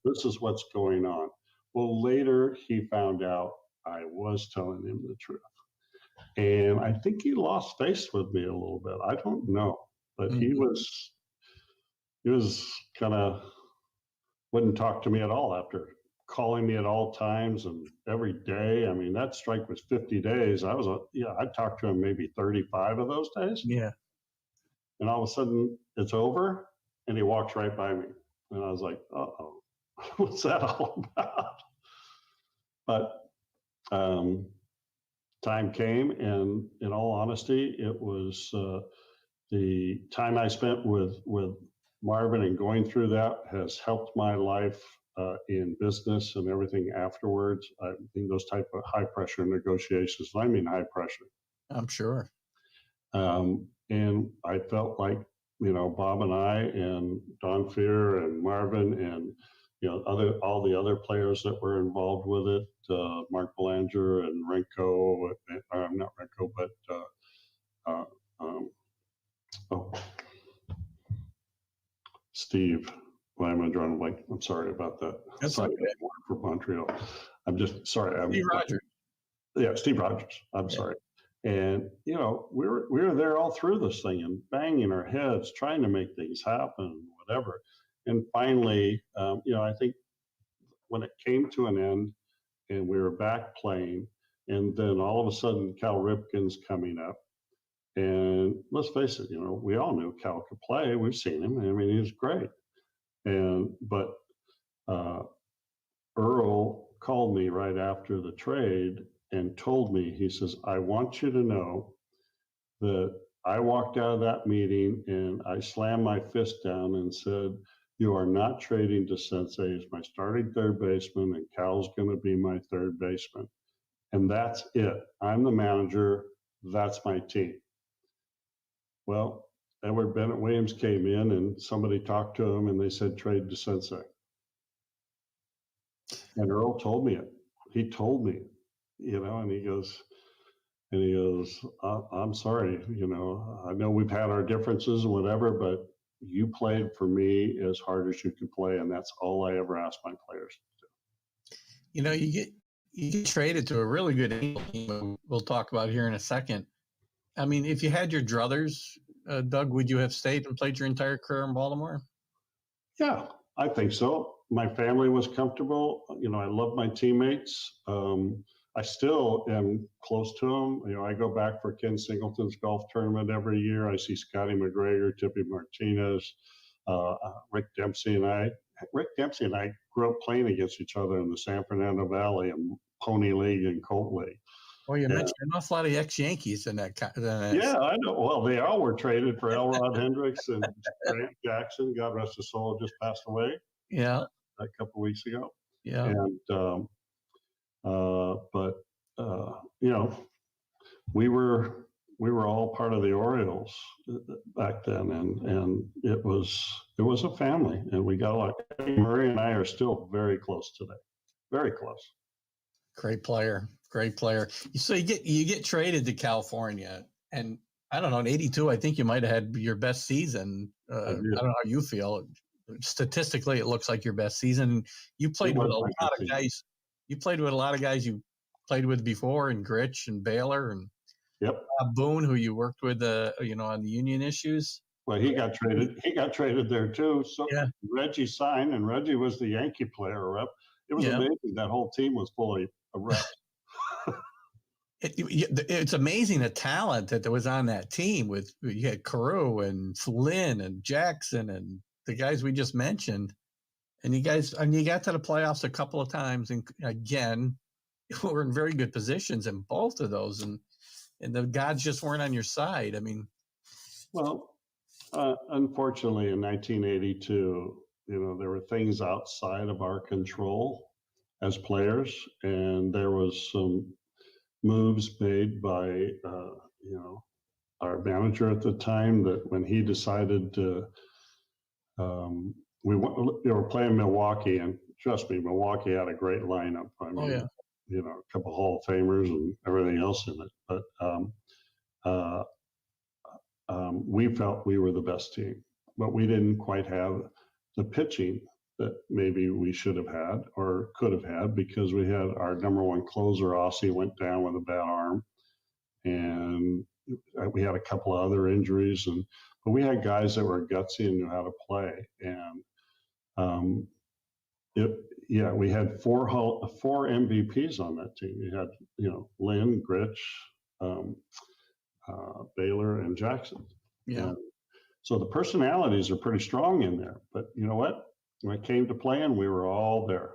This is what's going on." Well, later he found out I was telling him the truth. And I think he lost face with me a little bit. I don't know, but he was kind of wouldn't talk to me at all after calling me at all times and every day. I mean, that strike was 50 days. I talked to him maybe 35 of those days. Yeah. And all of a sudden it's over and he walks right by me. And I was like, "Uh-oh, what's that all about?" But time came, and in all honesty, it was the time I spent with Marvin and going through that has helped my life in business and everything afterwards. I mean, those type of high pressure negotiations. I mean, high pressure. I'm sure. And I felt like, Bob and I and Don Fear and Marvin and, all the other players that were involved with it, Mark Belanger and Renko, not Renko, but Steve. Why am I drawing a blank? I'm sorry about that. That's okay. For Montreal. I'm just sorry. Steve Rogers. Yeah, Steve Rogers. I'm sorry. And we were there all through this thing and banging our heads, trying to make things happen, whatever. And finally, I think when it came to an end and we were back playing, and then all of a sudden Cal Ripken's coming up. And let's face it, we all knew Cal could play. We've seen him. I mean, he was great. But Earl called me right after the trade and told me, he says, I want you to know that I walked out of that meeting and I slammed my fist down and said, you are not trading DeCinces as my starting third baseman, and Cal's going to be my third baseman. And that's it. I'm the manager. That's my team. Well, Edward Bennett Williams came in and somebody talked to him and they said, trade DeCinces. And Earl told me it. He told me, and he goes, I'm sorry, I know we've had our differences and whatever, but you played for me as hard as you could play. And that's all I ever asked my players to do. You get traded to a really good team we'll talk about here in a second. I mean, if you had your druthers, Doug, would you have stayed and played your entire career in Baltimore? Yeah, I think so. My family was comfortable. I love my teammates. I still am close to them. I go back for Ken Singleton's golf tournament every year. I see Scotty McGregor, Tippy Martinez, Rick Dempsey and I. Rick Dempsey and I grew up playing against each other in the San Fernando Valley and Pony League and Colt League. Well, you mentioned an awful lot of ex-Yankees in that. Yeah, I know. Well, they all were traded for Elrod Hendricks and Grant Jackson. God rest his soul, just passed away. Yeah, a couple of weeks ago. Yeah, and we were all part of the Orioles back then, and it was a family, and we got a lot. Murray and I are still very close today, very close. Great player. So you get traded to California, and I don't know, in '82, I think you might have had your best season. I don't know how you feel. Statistically, it looks like your best season. You played with a lot of guys. You played with a lot of guys you played with before, and Gritch and Baylor and Boone, who you worked with, on the union issues. Well, he got traded. He got traded there too. So Reggie signed, and Reggie was the Yankee player rep. It was amazing. That whole team was full of reps. It's amazing the talent that was on that team. You had Carew and Flynn and Jackson and the guys we just mentioned, and you got to the playoffs a couple of times, and again, you were in very good positions in both of those, and the gods just weren't on your side. I mean, well, unfortunately, in 1982, there were things outside of our control as players, and there was some moves made by our manager at the time that when he decided to. We were playing Milwaukee, and trust me, Milwaukee had a great lineup. I mean, a couple Hall of Famers and everything else in it. But we felt we were the best team, but we didn't quite have the pitching that maybe we should have had or could have had, because we had our number one closer, Aussie, went down with a bad arm, and we had a couple of other injuries, but we had guys that were gutsy and knew how to play. And we had four MVPs on that team. We had Lynn, Gritch, Baylor, and Jackson. Yeah. So the personalities are pretty strong in there. But you know what? When it came to playing, we were all there.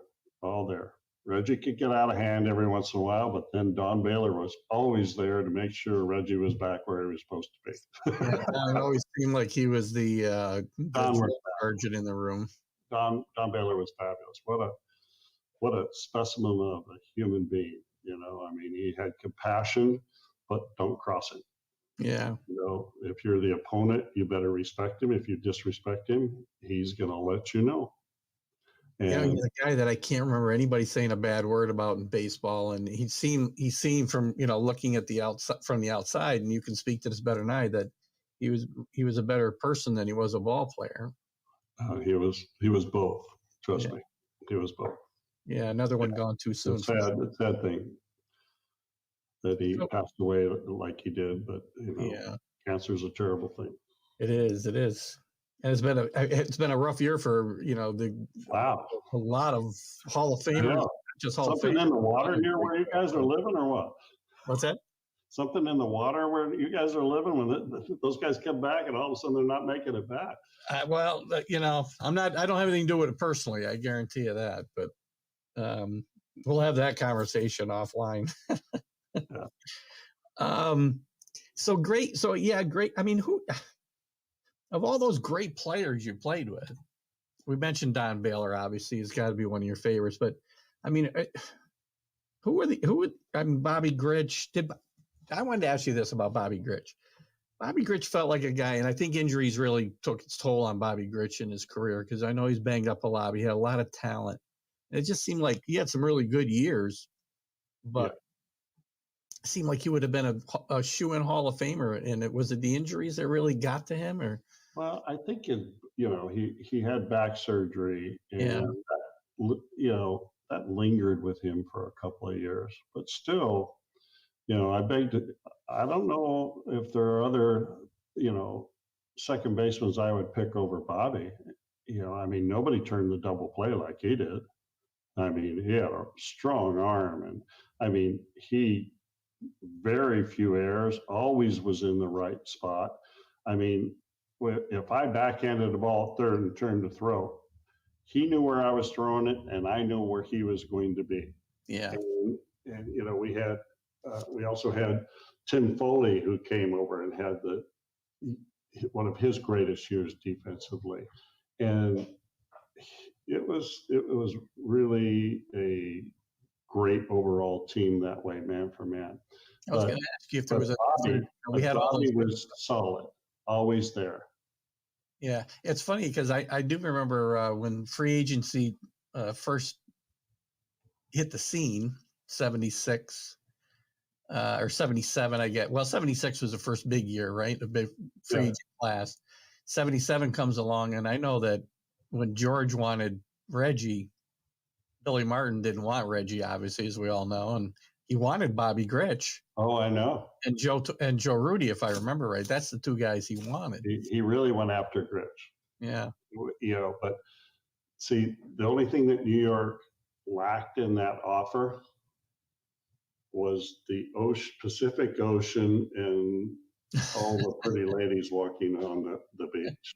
Reggie could get out of hand every once in a while, but then Don Baylor was always there to make sure Reggie was back where he was supposed to be. It always seemed like he was the sergeant in the room. Don Baylor was fabulous. What a specimen of a human being. I mean, he had compassion, but don't cross it. Yeah. If you're the opponent, you better respect him. If you disrespect him, he's going to let you know. And he's a guy that I can't remember anybody saying a bad word about in baseball. And he seemed from, looking at the outside, from the outside, and you can speak to this better than I, that he was a better person than he was a ball player. He was both. Trust me. He was both. Yeah. Another one gone too soon. It's a sad thing that he passed away like he did, but cancer is a terrible thing. It is. And it's been a rough year for a lot of Hall of Famers. Just Hall Something of Famers. in the water near where you guys are living, or what? What's that? something in the water where you guys are living when those guys come back and all of a sudden they're not making it back? Well, you know, I don't have anything to do with it personally. I guarantee you that, but we'll have that conversation offline. Yeah. So great. So yeah, great. I mean, who of all those great players you played with, we mentioned Don Baylor, obviously, he's got to be one of your favorites, but I mean, I mean, Bobby Grich I wanted to ask you this about Bobby Grich. Bobby Grich felt like a guy, and I think injuries really took its toll on Bobby Grich in his career, because I know he's banged up a lot. But he had a lot of talent. And it just seemed like he had some really good years, but it seemed like he would have been a shoe-in Hall of Famer. And was it the injuries that really got to him, or? Well, I think he had back surgery, and that lingered with him for a couple of years. But still, I don't know if there are other, second basemen I would pick over Bobby. I mean, nobody turned the double play like he did. I mean, he had a strong arm, and I mean, he very few errors, always was in the right spot. I mean, if I backhanded the ball at third and turned to throw, he knew where I was throwing it, and I knew where he was going to be. Yeah. And we also had Tim Foley, who came over and had one of his greatest years defensively, and it was really a great overall team that way, man for man. I was going to ask you if there was Bobby was solid, always there. Yeah, it's funny because I do remember when free agency first hit the scene, 76 or 77, I get. Well, 76 was the first big year, right? A big free agent class. 77 comes along, and I know that when George wanted Reggie, Billy Martin didn't want Reggie, obviously, as we all know, and he wanted Bobby Grich. Oh, I know. And Joe Rudy, if I remember right. That's the two guys he wanted. He really went after Grich. Yeah. But see, the only thing that New York lacked in that offer was the Pacific Ocean and all the pretty ladies walking on the beach.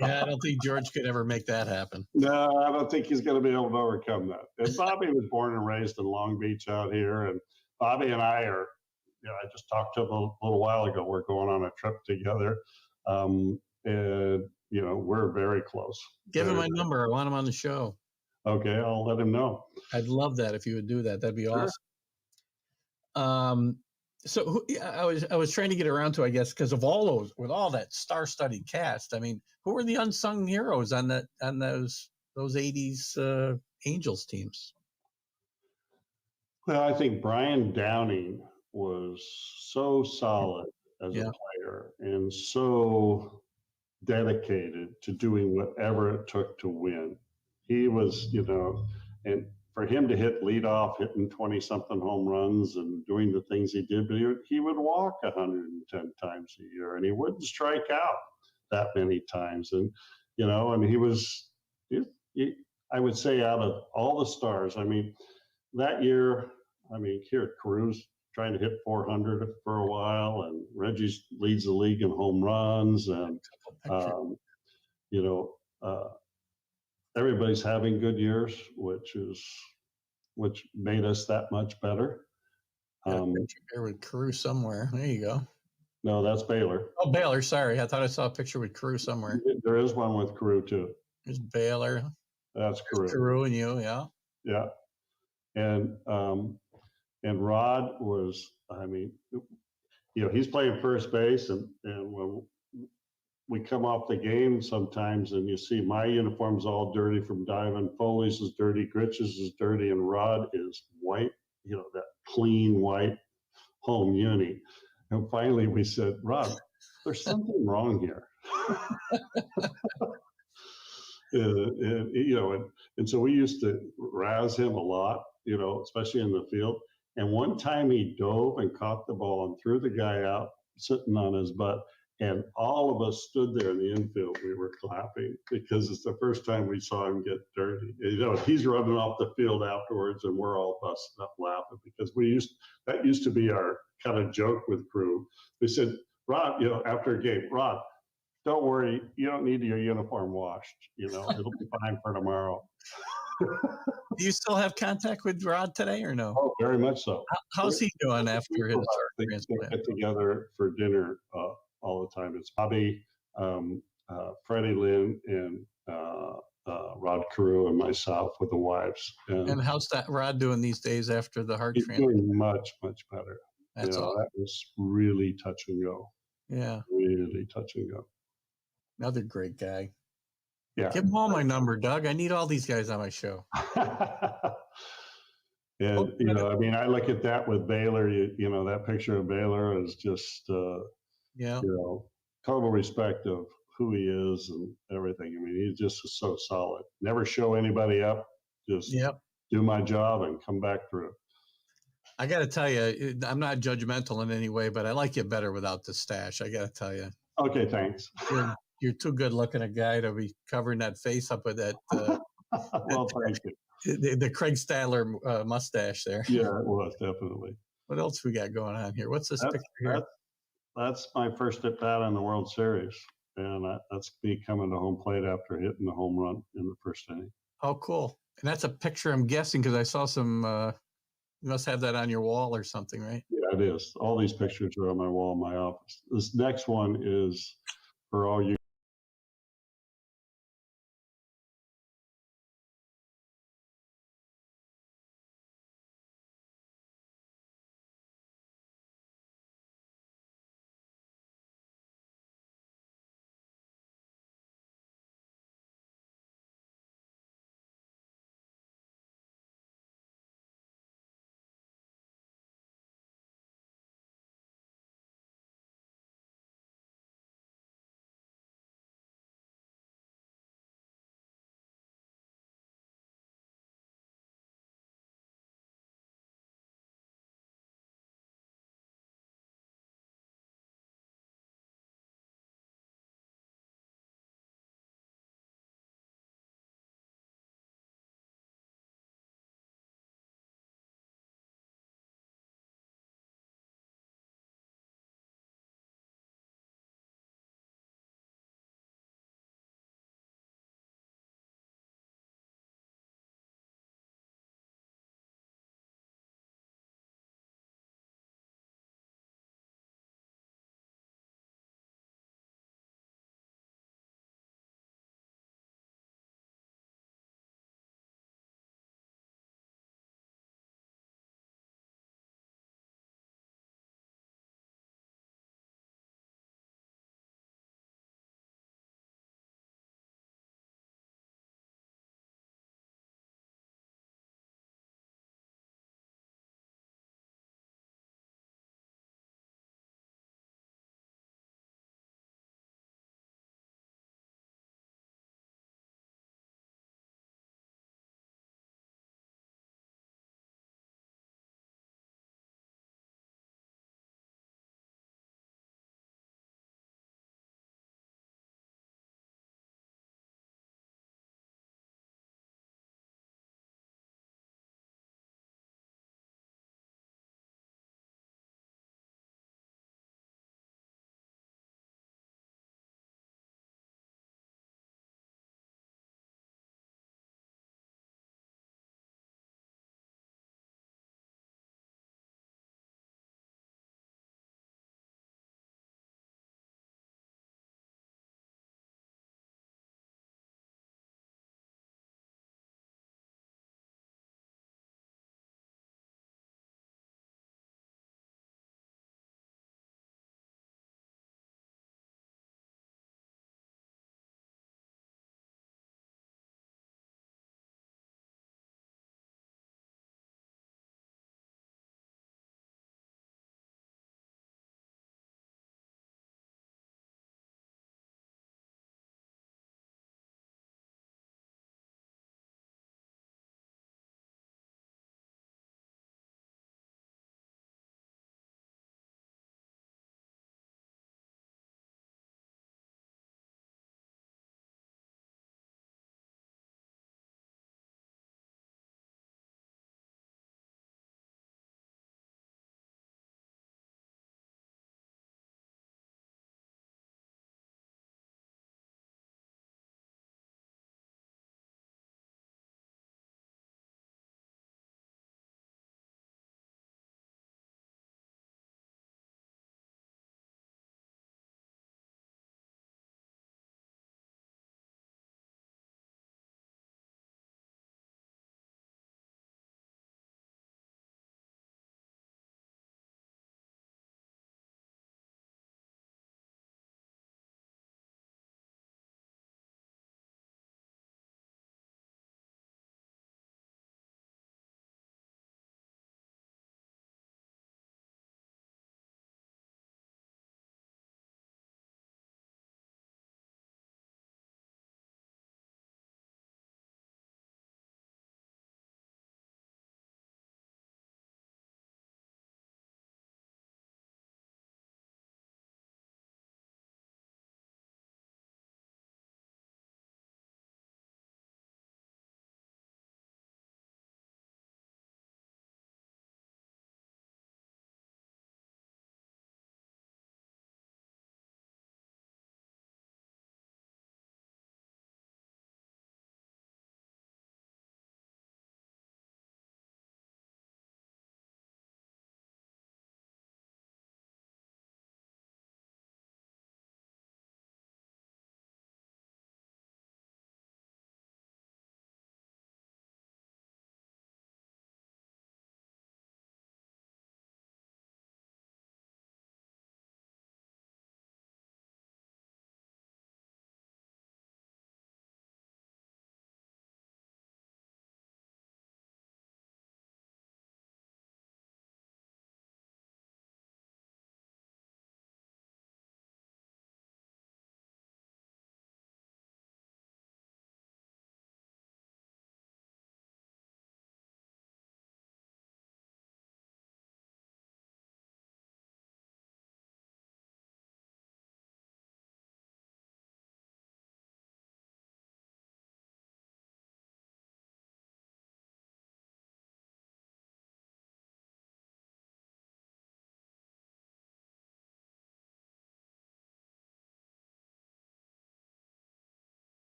Yeah, I don't think George could ever make that happen. No, I don't think he's going to be able to overcome that. And Bobby was born and raised in Long Beach out here, and Bobby and I are, I just talked to him a little while ago. We're going on a trip together, and we're very close. Give him my number. I want him on the show. Okay, I'll let him know. I'd love that if you would do that. That'd be awesome. So I was trying to get around to, I guess, because of all those, with all that star-studded cast. I mean, who were the unsung heroes on those 80s Angels teams? Well, I think Brian Downing was so solid as a player and so dedicated to doing whatever it took to win. He was, and for him to hit leadoff, hitting 20-something home runs and doing the things he did, but he would walk 110 times a year, and he wouldn't strike out that many times. And, he was, I would say, out of all the stars, I mean, that year, here, Carew's trying to hit 400 for a while, and Reggie leads the league in home runs, and, everybody's having good years, which made us that much better. Picture with Carew somewhere. There you go. No, that's Baylor. Oh, Baylor. Sorry, I thought I saw a picture with Carew somewhere. There is one with Carew too. There's Baylor. That's Carew. Carew and you, yeah. Yeah, and Rod was. He's playing first base, and when we come off the game sometimes and you see my uniform's all dirty from diving, Foley's is dirty, Grich's is dirty, and Rod is white, that clean white home uni. And finally we said, Rod, there's something wrong here. And so we used to razz him a lot, especially in the field. And one time he dove and caught the ball and threw the guy out sitting on his butt. And all of us stood there in the infield. We were clapping because it's the first time we saw him get dirty. You know, he's running off the field afterwards, and we're all busting up laughing because that used to be our kind of joke with crew. They said, Rod, you know, after a game, Rod, don't worry, you don't need your uniform washed. You know, it'll be fine for tomorrow. Do you still have contact with Rod today or no? Oh, very much so. How's he doing after his They transplant? get together for dinner all the time. It's Bobby, Freddie Lynn, and Rod Carew and myself with the wives. And how's that Rod doing these days after the heart he's transplant? doing much, much better. That's all. That was really touch and go. Yeah, Really touch and go. another great guy. Yeah. Give them all my number, Doug. I need all these guys on my show. And, you know, I mean, I look at that with Baylor, you know, that picture of Baylor is just, Yeah. you know, total respect of who he is and everything. I mean, he's just so solid. Never show anybody up. Just Yep. do my job and come back through. I got to tell you, I'm not judgmental in any way, but I like you better without the stash. I got to tell you. Okay, thanks. You're too good looking a guy to be covering that face up with that. Well, thank you. The Craig Stadler mustache there. Yeah, it was definitely. What else we got going on here? What's this picture here? That's my first at bat in the World Series, and that's me coming to home plate after hitting the home run in the first inning. Oh, cool! And that's a picture, I'm guessing, because I saw some. You must have that on your wall or something, right? Yeah, it is. All these pictures are on my wall in my office. This next one is for all you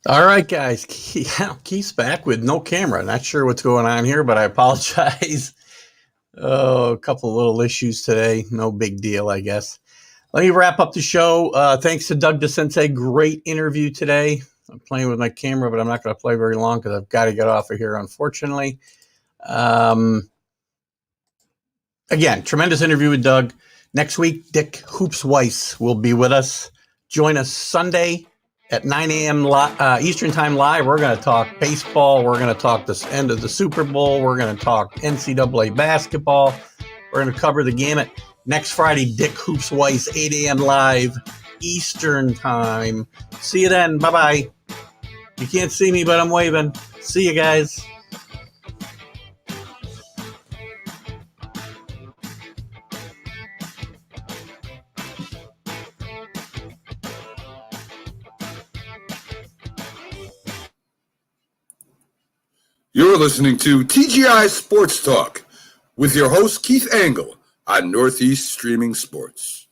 All right, guys. Keith's back with no camera. Not sure what's going on here, but I apologize. Oh, a couple of little issues today. No big deal, I guess. Let me wrap up the show. Thanks to Doug DeCinces. Great interview today. I'm playing with my camera, but I'm not going to play very long because I've got to get off of here, unfortunately. Again, tremendous interview with Doug. Next week, Dick Hoops Weiss will be with us. Join us Sunday at 9 a.m. Eastern Time live. We're going to talk baseball. We're going to talk the end of the Super Bowl. We're going to talk NCAA basketball. We're going to cover the gamut. Next Friday, Dick Hoops Weiss, 8 a.m. live Eastern Time. See you then. Bye-bye. You can't see me, but I'm waving. See you guys. You're listening to TGI Sports Talk with your host, Keith Angle, on Northeast Streaming Sports.